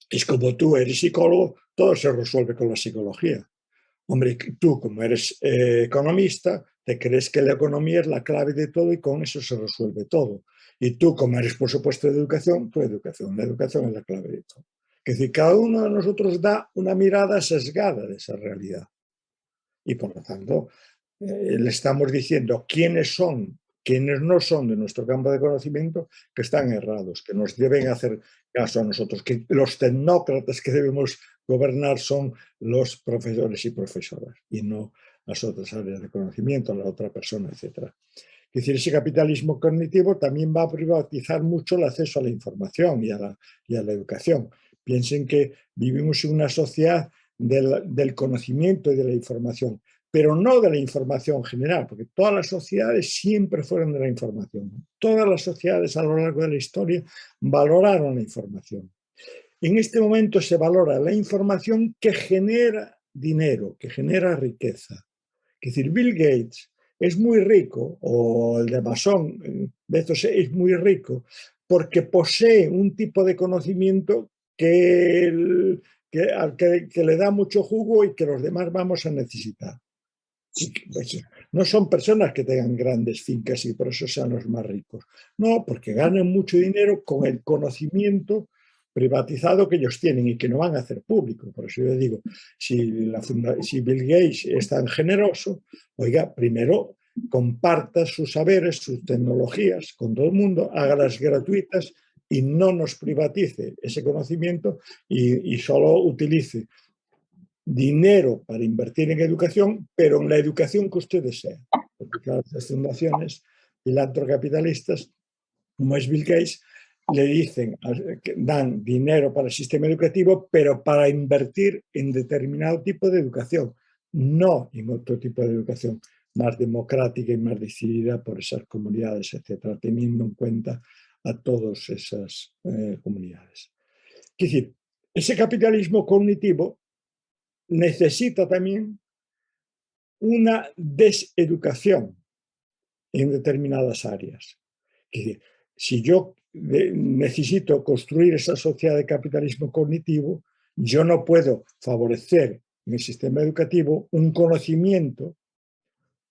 es como tú eres psicólogo, todo se resuelve con la psicología. Hombre, tú como eres economista, te crees que la economía es la clave de todo y con eso se resuelve todo. Y tú como eres, por supuesto, de educación, la educación es la clave de todo. Es decir, cada uno de nosotros da una mirada sesgada de esa realidad. Y por lo tanto, le estamos diciendo quiénes no son de nuestro campo de conocimiento, que están errados, que nos deben hacer caso a nosotros, que los tecnócratas que debemos gobernar son los profesores y profesoras y no las otras áreas de conocimiento, la otra persona, etc. Es decir, ese capitalismo cognitivo también va a privatizar mucho el acceso a la información y a la educación. Piensen que vivimos en una sociedad del conocimiento y de la información, pero no de la información general, porque todas las sociedades siempre fueron de la información. Todas las sociedades a lo largo de la historia valoraron la información. En este momento se valora la información que genera dinero, que genera riqueza. Es decir, Bill Gates es muy rico, o el de Amazon, Bezos, es muy rico porque posee un tipo de conocimiento que le da mucho jugo y que los demás vamos a necesitar. Pues, no son personas que tengan grandes fincas y por eso sean los más ricos. No, porque ganan mucho dinero con el conocimiento privatizado que ellos tienen y que no van a hacer público. Por eso yo digo, si Bill Gates es tan generoso, oiga, primero comparta sus saberes, sus tecnologías con todo el mundo, hágalas gratuitas y no nos privatice ese conocimiento y solo utilice dinero para invertir en educación, pero en la educación que usted desea. Porque las fundaciones filantrocapitalistas, como es Bill Gates, le dicen que dan dinero para el sistema educativo, pero para invertir en determinado tipo de educación, no en otro tipo de educación más democrática y más decidida por esas comunidades, etcétera, teniendo en cuenta a todas esas comunidades. Es decir, ese capitalismo cognitivo necesita también una deseducación en determinadas áreas. Es decir, si yo necesito construir esa sociedad de capitalismo cognitivo, yo no puedo favorecer en el sistema educativo un conocimiento,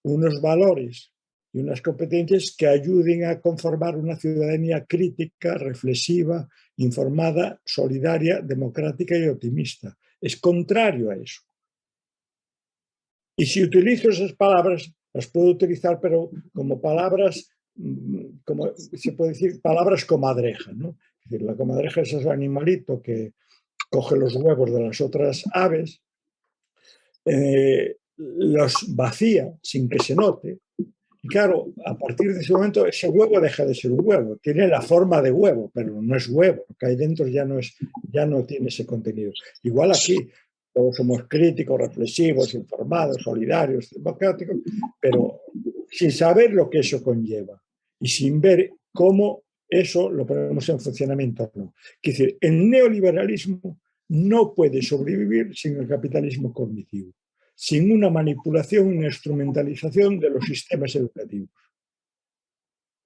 unos valores y unas competencias que ayuden a conformar una ciudadanía crítica, reflexiva, informada, solidaria, democrática y optimista. Es contrario a eso. Y si utilizo esas palabras, las puedo utilizar, pero como palabras, como se puede decir, palabras comadreja, ¿no? Es decir, la comadreja es ese animalito que coge los huevos de las otras aves, los vacía sin que se note. Y claro, a partir de ese momento, ese huevo deja de ser un huevo. Tiene la forma de huevo, pero no es huevo. Lo que hay dentro ya no tiene ese contenido. Igual aquí, todos somos críticos, reflexivos, informados, solidarios, democráticos, pero sin saber lo que eso conlleva y sin ver cómo eso lo ponemos en funcionamiento o no. Es decir, el neoliberalismo no puede sobrevivir sin el capitalismo cognitivo, sin una manipulación y una instrumentalización de los sistemas educativos.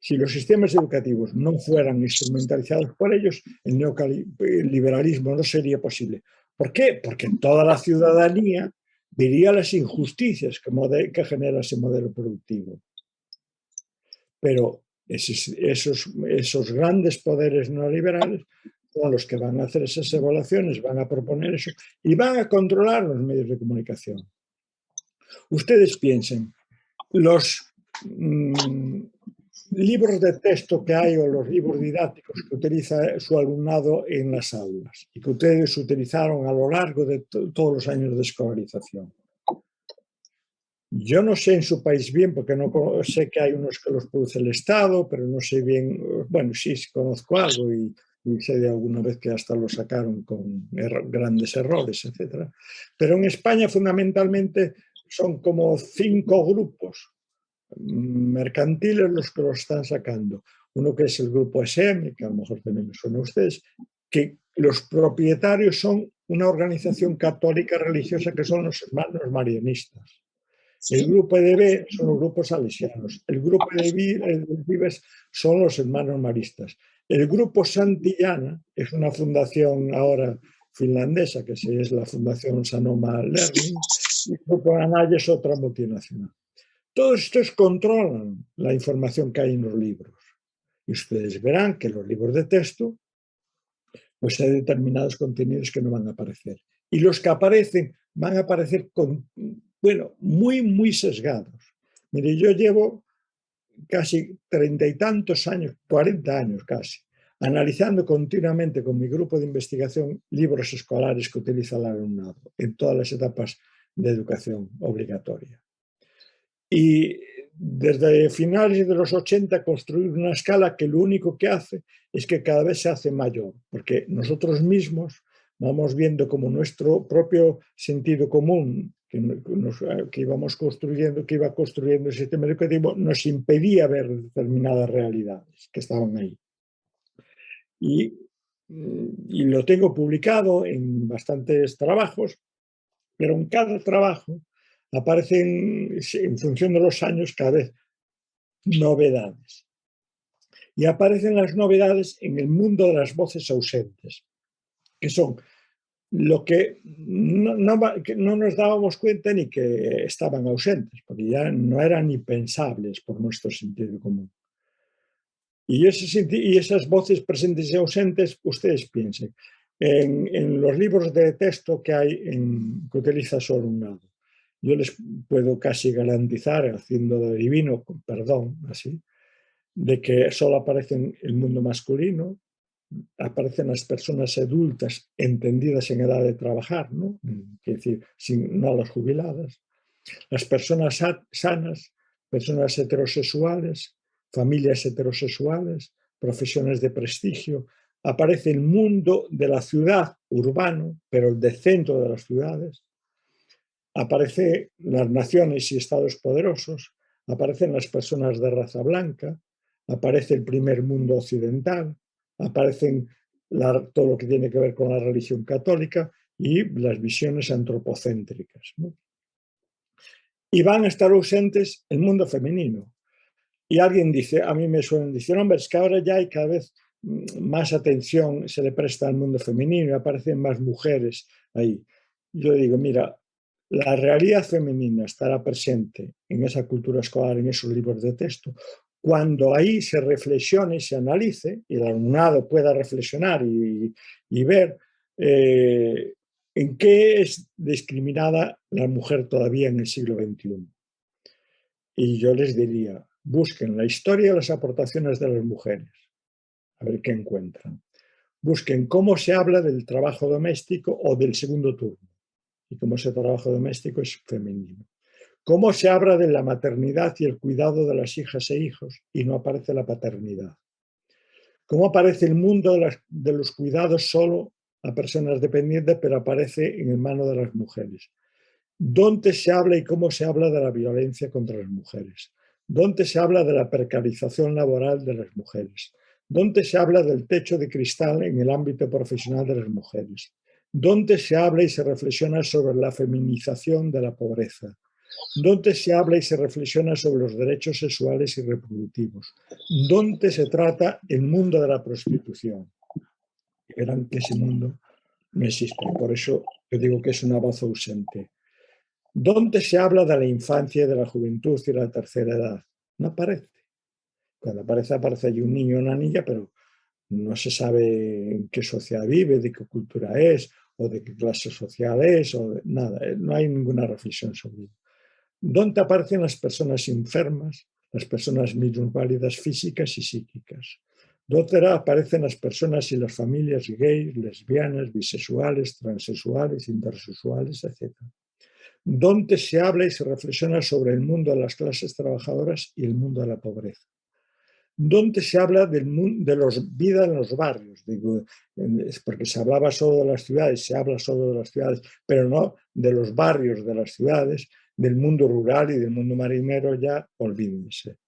Si los sistemas educativos no fueran instrumentalizados por ellos, el neoliberalismo no sería posible. ¿Por qué? Porque toda la ciudadanía vería las injusticias que genera ese modelo productivo. Pero esos grandes poderes neoliberales son los que van a hacer esas evaluaciones, van a proponer eso y van a controlar los medios de comunicación. Ustedes piensen, Los libros de texto que hay o los libros didácticos que utiliza su alumnado en las aulas y que ustedes utilizaron a lo largo de todos los años de escolarización. Yo no sé en su país bien, porque no sé que hay unos que los produce el Estado, pero no sé bien, bueno, sí conozco algo y sé de alguna vez que hasta lo sacaron con grandes errores, etc. Pero en España fundamentalmente son como 5 grupos mercantiles los que lo están sacando. Uno que es el grupo SM, que a lo mejor también me suena a ustedes, que los propietarios son una organización católica religiosa que son los hermanos marianistas. El grupo EDB son los grupos salesianos. El grupo de Vives son los hermanos maristas. El grupo Santillana es una fundación ahora finlandesa, que es la Fundación Sanoma Learning, y el grupo Anaya es otra multinacional. Todos estos controlan la información que hay en los libros. Y ustedes verán que los libros de texto, pues hay determinados contenidos que no van a aparecer. Y los que aparecen van a aparecer muy sesgados. Mire, yo llevo casi 30 y tantos años, 40 años casi, analizando continuamente con mi grupo de investigación libros escolares que utiliza el alumnado en todas las etapas de educación obligatoria. Y desde finales de los 80 construir una escala que lo único que hace es que cada vez se hace mayor, porque nosotros mismos vamos viendo como nuestro propio sentido común que íbamos construyendo, que iba construyendo el sistema educativo, nos impedía ver determinadas realidades que estaban ahí. Y lo tengo publicado en bastantes trabajos, pero en cada trabajo aparecen, en función de los años, cada vez novedades. Y aparecen las novedades en el mundo de las voces ausentes, que son lo que no nos dábamos cuenta ni que estaban ausentes, porque ya no eran ni pensables por nuestro sentido común. Y esas voces presentes y ausentes, ustedes piensen, en los libros de texto que hay que utiliza su alumnado. Yo les puedo casi garantizar, haciendo de adivino, con perdón, así, de que solo aparecen el mundo masculino, aparecen las personas adultas entendidas en edad de trabajar, ¿no? Es decir, no las jubiladas, las personas sanas, personas heterosexuales, familias heterosexuales, profesiones de prestigio. Aparece el mundo de la ciudad, urbano, pero el de centro de las ciudades. Aparecen las naciones y estados poderosos, aparecen las personas de raza blanca, aparece el primer mundo occidental, aparecen todo lo que tiene que ver con la religión católica y las visiones antropocéntricas, ¿no? Y van a estar ausentes el mundo femenino. Y alguien dice, a mí me suelen decir, hombre, es que ahora ya hay cada vez más atención, se le presta al mundo femenino y aparecen más mujeres ahí. Yo digo, mira, la realidad femenina estará presente en esa cultura escolar, en esos libros de texto, cuando ahí se reflexione y se analice, y el alumnado pueda reflexionar y ver en qué es discriminada la mujer todavía en el siglo XXI. Y yo les diría, busquen la historia y las aportaciones de las mujeres, a ver qué encuentran. Busquen cómo se habla del trabajo doméstico o del segundo turno, y cómo ese trabajo doméstico es femenino. Cómo se habla de la maternidad y el cuidado de las hijas e hijos y no aparece la paternidad. Cómo aparece el mundo de los cuidados solo a personas dependientes, pero aparece en manos de las mujeres. ¿Dónde se habla y cómo se habla de la violencia contra las mujeres? ¿Dónde se habla de la precarización laboral de las mujeres? ¿Dónde se habla del techo de cristal en el ámbito profesional de las mujeres? ¿Dónde se habla y se reflexiona sobre la feminización de la pobreza? ¿Dónde se habla y se reflexiona sobre los derechos sexuales y reproductivos? ¿Dónde se trata el mundo de la prostitución? Verán que ese mundo no existe. Por eso yo digo que es una voz ausente. ¿Dónde se habla de la infancia, de la juventud y la tercera edad? No aparece. Cuando aparece, aparece allí un niño o una niña, pero no se sabe en qué sociedad vive, de qué cultura es, o de qué clase social es, o nada. No hay ninguna reflexión sobre ello. ¿Dónde aparecen las personas enfermas, las personas minusválidas físicas y psíquicas? ¿Dónde aparecen las personas y las familias gays, lesbianas, bisexuales, transexuales, intersexuales, etcétera? ¿Dónde se habla y se reflexiona sobre el mundo de las clases trabajadoras y el mundo de la pobreza? ¿Dónde se habla del mundo, de los vida en los barrios? Digo, porque se hablaba solo de las ciudades, se habla solo de las ciudades, pero no de los barrios de las ciudades, del mundo rural y del mundo marinero, ya olvídense.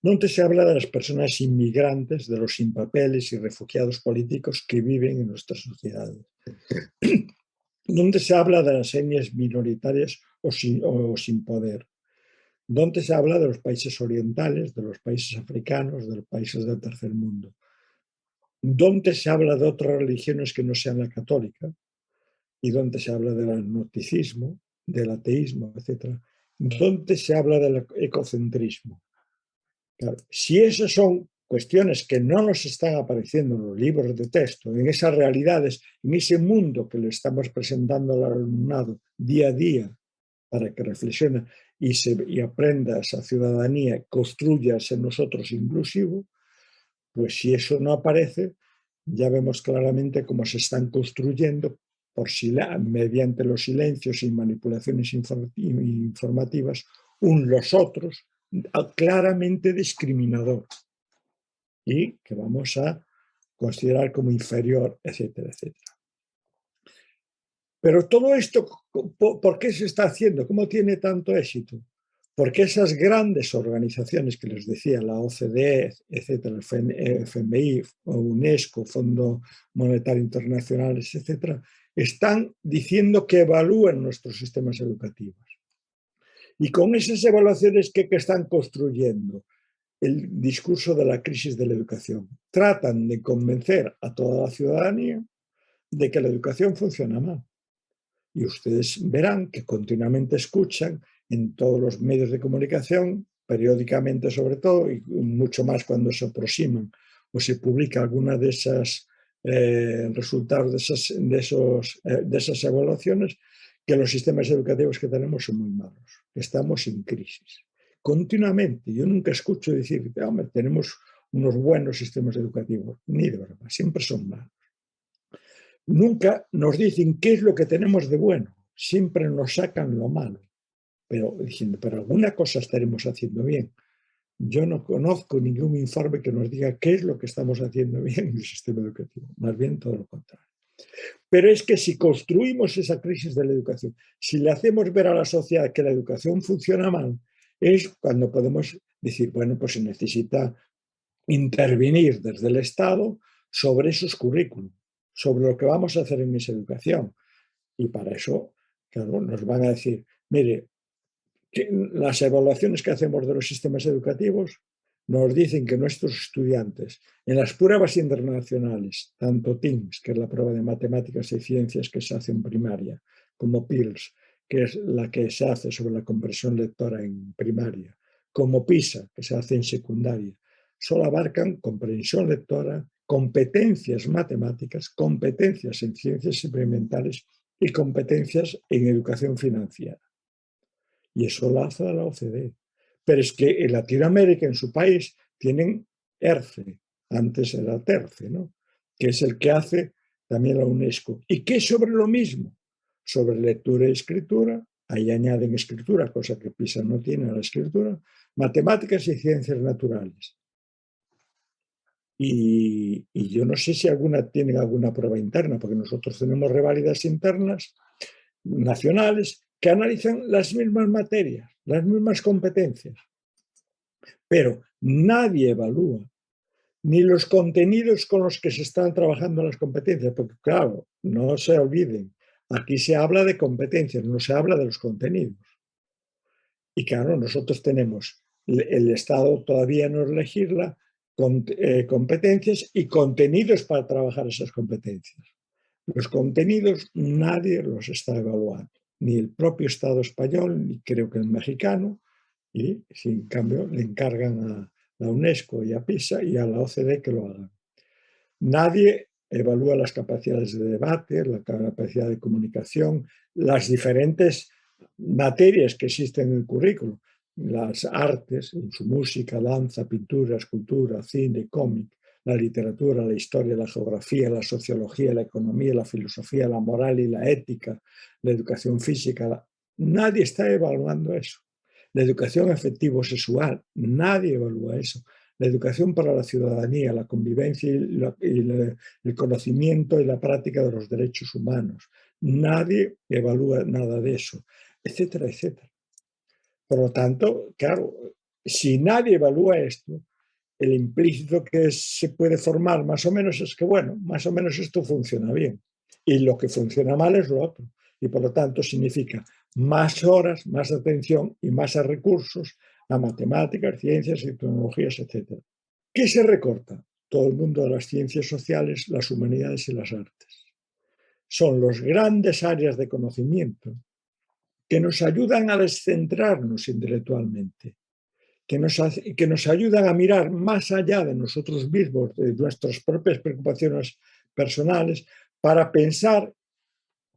¿Dónde se habla de las personas inmigrantes, de los sin papeles y refugiados políticos que viven en nuestras sociedades? ¿Dónde se habla de las etnias minoritarias o sin poder? ¿Dónde se habla de los países orientales, de los países africanos, de los países del tercer mundo? ¿Dónde se habla de otras religiones que no sean la católica? ¿Y dónde se habla del agnosticismo, del ateísmo, etcétera? ¿Dónde se habla del ecocentrismo? Claro, si esas son cuestiones que no nos están apareciendo en los libros de texto, en esas realidades, en ese mundo que le estamos presentando al alumnado día a día para que reflexione y aprenda esa ciudadanía, construya ese nosotros inclusivo, pues si eso no aparece, ya vemos claramente cómo se están construyendo mediante los silencios y manipulaciones informativas los otros claramente discriminador y que vamos a considerar como inferior, etcétera, etcétera. Pero todo esto, ¿por qué se está haciendo? ¿Cómo tiene tanto éxito? Porque esas grandes organizaciones que les decía, la OCDE, etcétera, el FMI, UNESCO, Fondo Monetario Internacional, etcétera, están diciendo que evalúen nuestros sistemas educativos. Y con esas evaluaciones que están construyendo el discurso de la crisis de la educación, tratan de convencer a toda la ciudadanía de que la educación funciona mal. Y ustedes verán que continuamente escuchan en todos los medios de comunicación, periódicamente sobre todo, y mucho más cuando se aproximan o se publica alguna de esas resultados de esas evaluaciones, que los sistemas educativos que tenemos son muy malos, estamos en crisis. Continuamente, yo nunca escucho decir, hombre, tenemos unos buenos sistemas educativos, ni de broma, siempre son malos. Nunca nos dicen qué es lo que tenemos de bueno, siempre nos sacan lo malo, pero diciendo, pero alguna cosa estaremos haciendo bien. Yo no conozco ningún informe que nos diga qué es lo que estamos haciendo bien en el sistema educativo, más bien todo lo contrario. Pero es que si construimos esa crisis de la educación, si le hacemos ver a la sociedad que la educación funciona mal, es cuando podemos decir, bueno, pues se necesita intervenir desde el Estado sobre esos currículos, sobre lo que vamos a hacer en esa educación. Y para eso, claro, nos van a decir, mire, que las evaluaciones que hacemos de los sistemas educativos nos dicen que nuestros estudiantes en las pruebas internacionales, tanto TIMSS, que es la prueba de matemáticas y ciencias que se hace en primaria, como PIRLS, que es la que se hace sobre la comprensión lectora en primaria, como PISA, que se hace en secundaria, solo abarcan comprensión lectora, competencias matemáticas, competencias en ciencias experimentales y competencias en educación financiera. Y eso lo hace la OCDE. Pero es que en Latinoamérica, en su país, tienen ERCE, antes era TERCE, ¿no? Que es el que hace también la UNESCO. ¿Y qué sobre lo mismo? Sobre lectura y escritura, ahí añaden escritura, cosa que PISA no tiene, la escritura, matemáticas y ciencias naturales. Y yo no sé si tienen alguna prueba interna, porque nosotros tenemos reválidas internas nacionales que analizan las mismas materias, las mismas competencias. Pero nadie evalúa ni los contenidos con los que se están trabajando las competencias, porque claro, no se olviden, aquí se habla de competencias, no se habla de los contenidos. Y claro, nosotros tenemos, el Estado todavía nos legisla competencias y contenidos para trabajar esas competencias. Los contenidos nadie los está evaluando, ni el propio Estado español, ni creo que el mexicano, y en cambio le encargan a la UNESCO y a PISA y a la OCDE que lo hagan. Nadie evalúa las capacidades de debate, la capacidad de comunicación, las diferentes materias que existen en el currículo, las artes, en su música, danza, pintura, escultura, cine, cómic, la literatura, la historia, la geografía, la sociología, la economía, la filosofía, la moral y la ética, la educación física. Nadie está evaluando eso. La educación afectivo-sexual, nadie evalúa eso. La educación para la ciudadanía, la convivencia el conocimiento y la práctica de los derechos humanos. Nadie evalúa nada de eso, etcétera, etcétera. Por lo tanto, claro, si nadie evalúa esto, el implícito que se puede formar más o menos es que, bueno, más o menos esto funciona bien. Y lo que funciona mal es lo otro. Y por lo tanto significa más horas, más atención y más recursos a matemáticas, ciencias y tecnologías, etc. ¿Qué se recorta? Todo el mundo de las ciencias sociales, las humanidades y las artes. Son los grandes áreas de conocimiento que nos ayudan a descentrarnos intelectualmente, que nos ayudan a mirar más allá de nosotros mismos, de nuestras propias preocupaciones personales, para pensar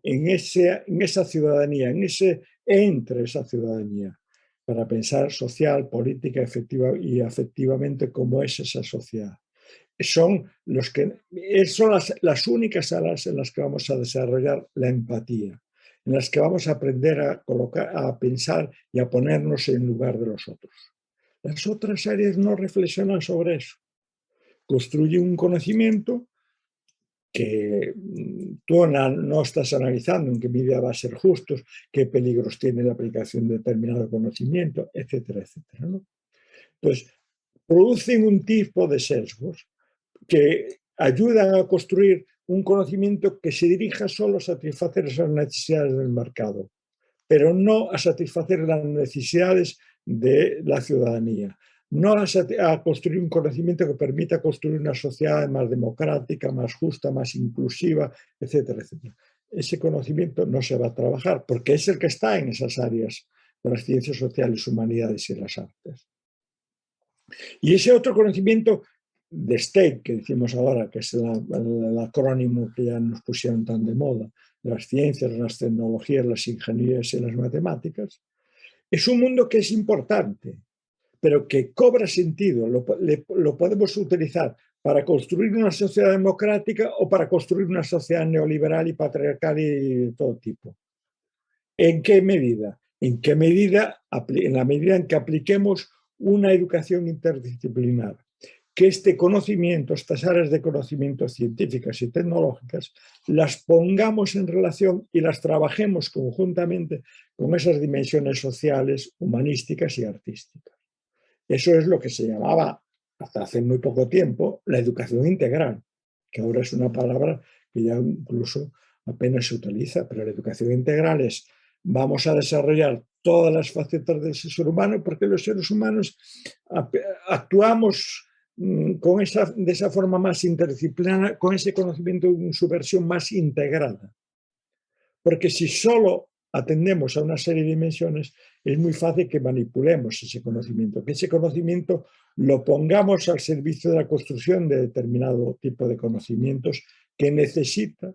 en esa ciudadanía, entre esa ciudadanía, para pensar social, política, efectiva y afectivamente cómo es esa sociedad. Son las únicas salas en las que vamos a desarrollar la empatía, en las que vamos a aprender a pensar y a ponernos en lugar de los otros. Las otras áreas no reflexionan sobre eso. Construyen un conocimiento que tú no estás analizando en qué medida va a ser justo, qué peligros tiene la aplicación de determinado conocimiento, etcétera, etcétera, ¿no? Pues producen un tipo de sesgos que ayudan a construir un conocimiento que se dirija solo a satisfacer esas necesidades del mercado, pero no a satisfacer las necesidades de la ciudadanía, no a construir un conocimiento que permita construir una sociedad más democrática, más justa, más inclusiva, etcétera, etcétera. Ese conocimiento no se va a trabajar porque es el que está en esas áreas de las ciencias sociales, humanidades y las artes. Y ese otro conocimiento de STATE, que decimos ahora, que es el acrónimo que ya nos pusieron tan de moda, de las ciencias, las tecnologías, las ingenierías y las matemáticas, es un mundo que es importante, pero que cobra sentido, lo podemos utilizar para construir una sociedad democrática o para construir una sociedad neoliberal y patriarcal y de todo tipo. ¿En qué medida? En la medida en que apliquemos una educación interdisciplinar, que este conocimiento, estas áreas de conocimiento científicas y tecnológicas, las pongamos en relación y las trabajemos conjuntamente con esas dimensiones sociales, humanísticas y artísticas. Eso es lo que se llamaba, hasta hace muy poco tiempo, la educación integral, que ahora es una palabra que ya incluso apenas se utiliza, pero la educación integral es: vamos a desarrollar todas las facetas del ser humano, porque los seres humanos actuamos de esa forma más interdisciplinaria, con ese conocimiento en su versión más integrada. Porque si solo atendemos a una serie de dimensiones, es muy fácil que manipulemos ese conocimiento, que ese conocimiento lo pongamos al servicio de la construcción de determinado tipo de conocimientos que necesita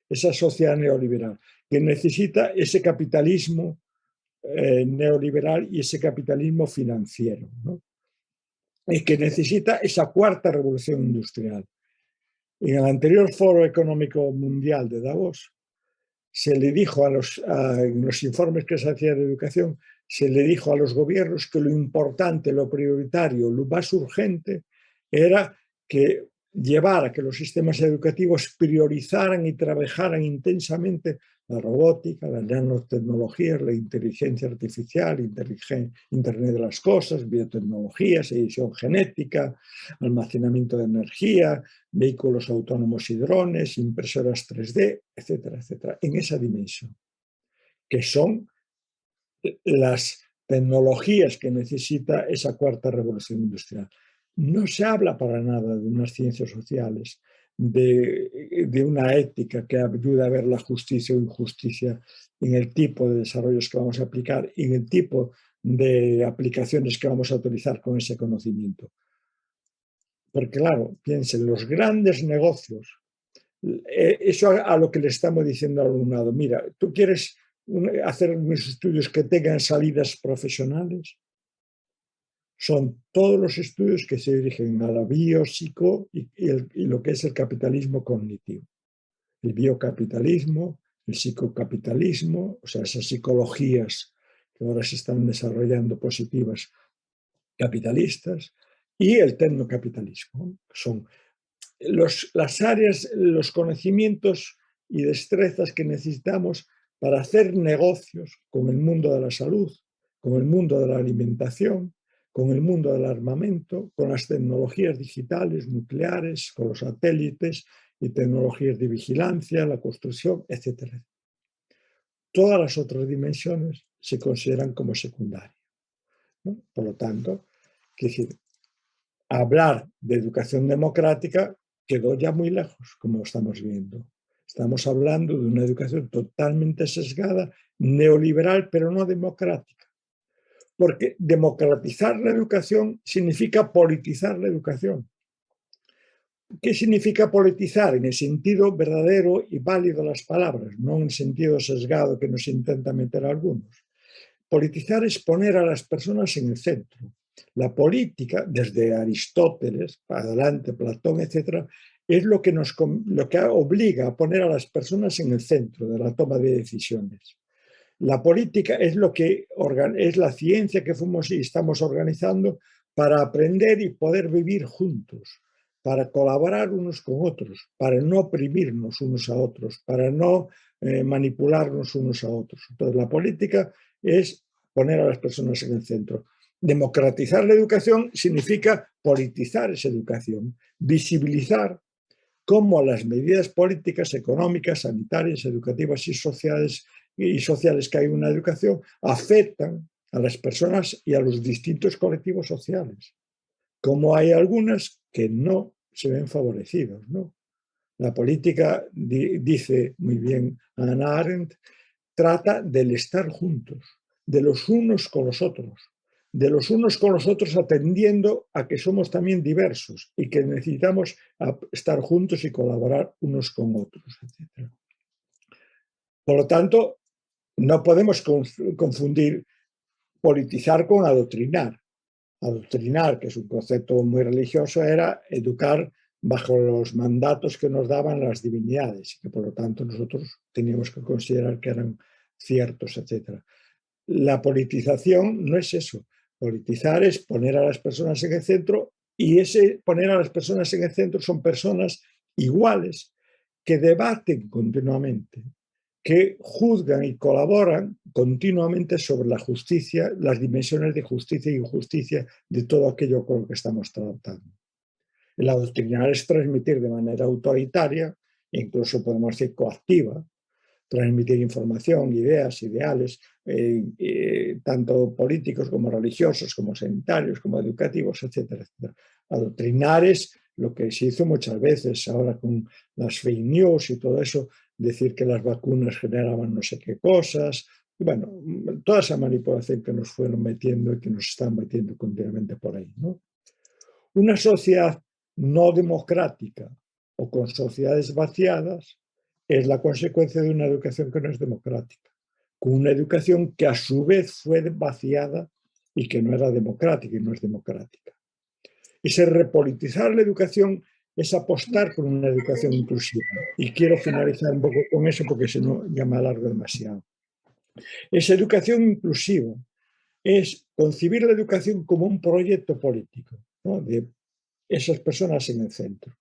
esa sociedad neoliberal, que necesita ese capitalismo neoliberal y ese capitalismo financiero, ¿no? Y que necesita esa cuarta revolución industrial. En el anterior Foro Económico Mundial de Davos, se le dijo en los informes que se hacían de educación, se le dijo a los gobiernos que lo importante, lo prioritario, lo más urgente era que llevar a que los sistemas educativos priorizaran y trabajaran intensamente la robótica, las nanotecnologías, la inteligencia artificial, Internet de las cosas, biotecnologías, edición genética, almacenamiento de energía, vehículos autónomos y drones, impresoras 3D, etcétera, etcétera, en esa dimensión, que son las tecnologías que necesita esa cuarta revolución industrial. No se habla para nada de unas ciencias sociales, de una ética que ayuda a ver la justicia o injusticia en el tipo de desarrollos que vamos a aplicar y en el tipo de aplicaciones que vamos a utilizar con ese conocimiento. Porque claro, piensen, los grandes negocios, eso a lo que le estamos diciendo al alumnado: mira, tú quieres hacer unos estudios que tengan salidas profesionales. Son todos los estudios que se dirigen a la biopsico y lo que es el capitalismo cognitivo. El biocapitalismo, el psicocapitalismo, o sea, esas psicologías que ahora se están desarrollando positivas capitalistas, y el tecnocapitalismo. Son las áreas, los conocimientos y destrezas que necesitamos para hacer negocios con el mundo de la salud, con el mundo de la alimentación, con el mundo del armamento, con las tecnologías digitales, nucleares, con los satélites y tecnologías de vigilancia, la construcción, etc. Todas las otras dimensiones se consideran como secundarias, ¿no? Por lo tanto, hablar de educación democrática quedó ya muy lejos, como estamos viendo. Estamos hablando de una educación totalmente sesgada, neoliberal, pero no democrática. Porque democratizar la educación significa politizar la educación. ¿Qué significa politizar? En el sentido verdadero y válido de las palabras, no en el sentido sesgado que nos intenta meter algunos. Politizar es poner a las personas en el centro. La política, desde Aristóteles para adelante, Platón, etc., es lo que obliga a poner a las personas en el centro de la toma de decisiones. La política es es la ciencia que fuimos y estamos organizando para aprender y poder vivir juntos, para colaborar unos con otros, para no oprimirnos unos a otros, para no manipularnos unos a otros. Entonces, la política es poner a las personas en el centro. Democratizar la educación significa politizar esa educación, visibilizar cómo las medidas políticas, económicas, sanitarias, educativas y sociales que hay en una educación afectan a las personas y a los distintos colectivos sociales. Como hay algunas que no se ven favorecidos, ¿no? La política, dice muy bien Hannah Arendt, trata del estar juntos, de los unos con los otros atendiendo a que somos también diversos y que necesitamos estar juntos y colaborar unos con otros, etc. Por lo tanto, no podemos confundir politizar con adoctrinar. Adoctrinar, que es un concepto muy religioso, era educar bajo los mandatos que nos daban las divinidades y que por lo tanto nosotros teníamos que considerar que eran ciertos, etc. La politización no es eso. Politizar es poner a las personas en el centro y ese poner a las personas en el centro son personas iguales que debaten continuamente, que juzgan y colaboran continuamente sobre la justicia, las dimensiones de justicia e injusticia de todo aquello con lo que estamos tratando. El adoctrinar es transmitir de manera autoritaria, incluso podemos decir coactiva, transmitir información, ideas, ideales, tanto políticos como religiosos, como sanitarios, como educativos, etcétera, etcétera. Adoctrinar es lo que se hizo muchas veces ahora con las fake news y todo eso, decir que las vacunas generaban no sé qué cosas, y bueno, toda esa manipulación que nos fueron metiendo y que nos están metiendo continuamente por ahí, ¿no? Una sociedad no democrática o con sociedades vaciadas es la consecuencia de una educación que no es democrática, con una educación que a su vez fue vaciada y que no era democrática y no es democrática. Ese repolitizar la educación es apostar por una educación inclusiva. Y quiero finalizar un poco con eso porque si no ya me alargo demasiado. Esa educación inclusiva es concebir la educación como un proyecto político, ¿no? De esas personas en el centro.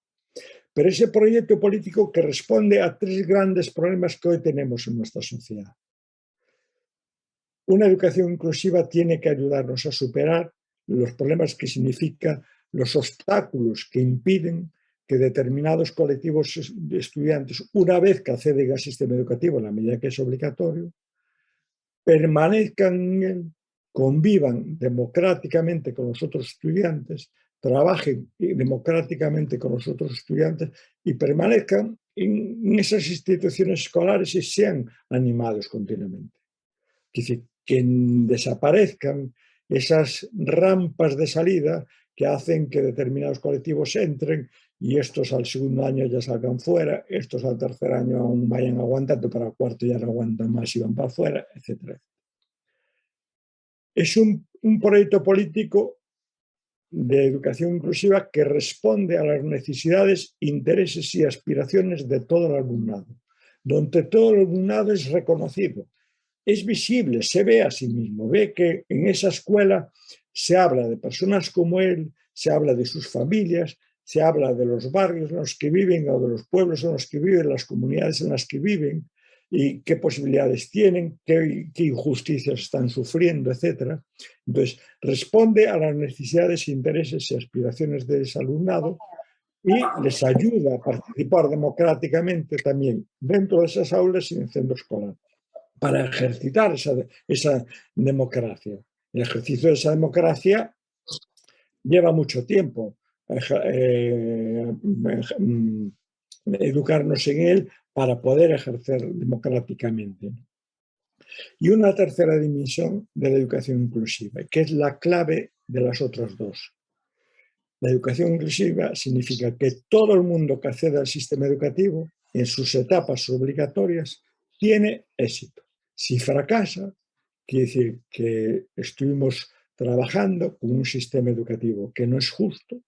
Pero ese proyecto político que responde a tres grandes problemas que hoy tenemos en nuestra sociedad. Una educación inclusiva tiene que ayudarnos a superar los problemas que significa los obstáculos que impiden que determinados colectivos de estudiantes, una vez que acceden al sistema educativo, en la medida que es obligatorio, permanezcan en él, convivan democráticamente con los otros estudiantes, trabajen democráticamente con los otros estudiantes y permanezcan en esas instituciones escolares y sean animados continuamente. Es decir, que desaparezcan esas rampas de salida que hacen que determinados colectivos entren y estos al segundo año ya salgan fuera, estos al tercer año aún vayan aguantando, para el cuarto ya no aguantan más y van para afuera, etc. Es un proyecto político de educación inclusiva que responde a las necesidades, intereses y aspiraciones de todo el alumnado, donde todo el alumnado es reconocido, es visible, se ve a sí mismo, ve que en esa escuela se habla de personas como él, se habla de sus familias, se habla de los barrios en los que viven o de los pueblos en los que viven, las comunidades en las que viven y qué posibilidades tienen, qué injusticias están sufriendo, etc. Entonces, responde a las necesidades, intereses y aspiraciones de ese alumnado y les ayuda a participar democráticamente también dentro de esas aulas y en el centro escolar, para ejercitar esa democracia. El ejercicio de esa democracia lleva mucho tiempo. Educarnos en él para poder ejercer democráticamente. Y una tercera dimensión de la educación inclusiva, que es la clave de las otras dos. La educación inclusiva significa que todo el mundo que accede al sistema educativo, en sus etapas obligatorias, tiene éxito. Si fracasa, quiere decir que estuvimos trabajando con un sistema educativo que no es justo,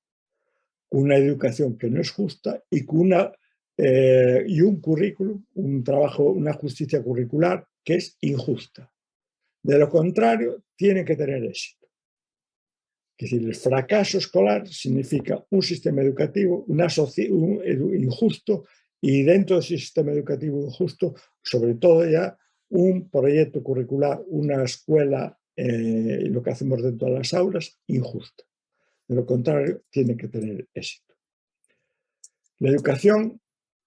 una educación que no es justa y con un currículum, un trabajo, una justicia curricular que es injusta. De lo contrario, tiene que tener éxito. Es decir, el fracaso escolar significa un sistema educativo injusto y dentro de ese sistema educativo injusto, sobre todo ya un proyecto curricular, una escuela, lo que hacemos dentro de las aulas, injusta. De lo contrario, tiene que tener éxito. La educación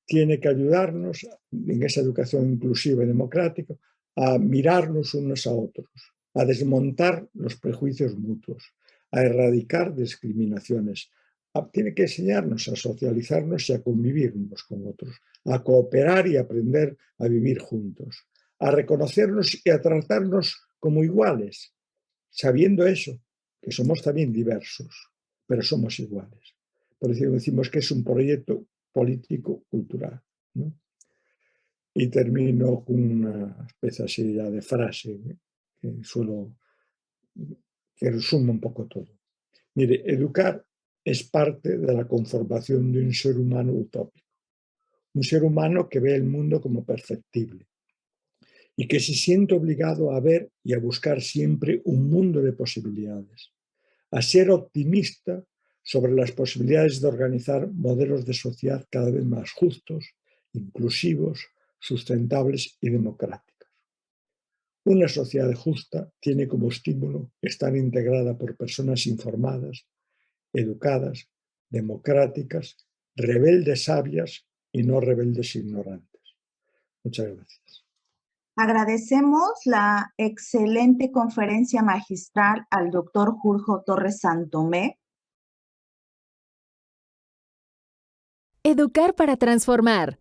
tiene que ayudarnos, en esa educación inclusiva y democrática, a mirarnos unos a otros, a desmontar los prejuicios mutuos, a erradicar discriminaciones. Tiene que enseñarnos a socializarnos y a convivir unos con otros, a cooperar y aprender a vivir juntos, a reconocernos y a tratarnos como iguales, sabiendo eso, que somos también diversos, pero somos iguales. Por eso decimos que es un proyecto político-cultural, ¿no? Y termino con una especie así ya de frase que resume un poco todo. Mire, educar es parte de la conformación de un ser humano utópico, un ser humano que ve el mundo como perfectible y que se siente obligado a ver y a buscar siempre un mundo de posibilidades, a ser optimista sobre las posibilidades de organizar modelos de sociedad cada vez más justos, inclusivos, sustentables y democráticos. Una sociedad justa tiene como estímulo estar integrada por personas informadas, educadas, democráticas, rebeldes sabias y no rebeldes ignorantes. Muchas gracias. Agradecemos la excelente conferencia magistral al doctor Julio Torres Santomé. Educar para transformar.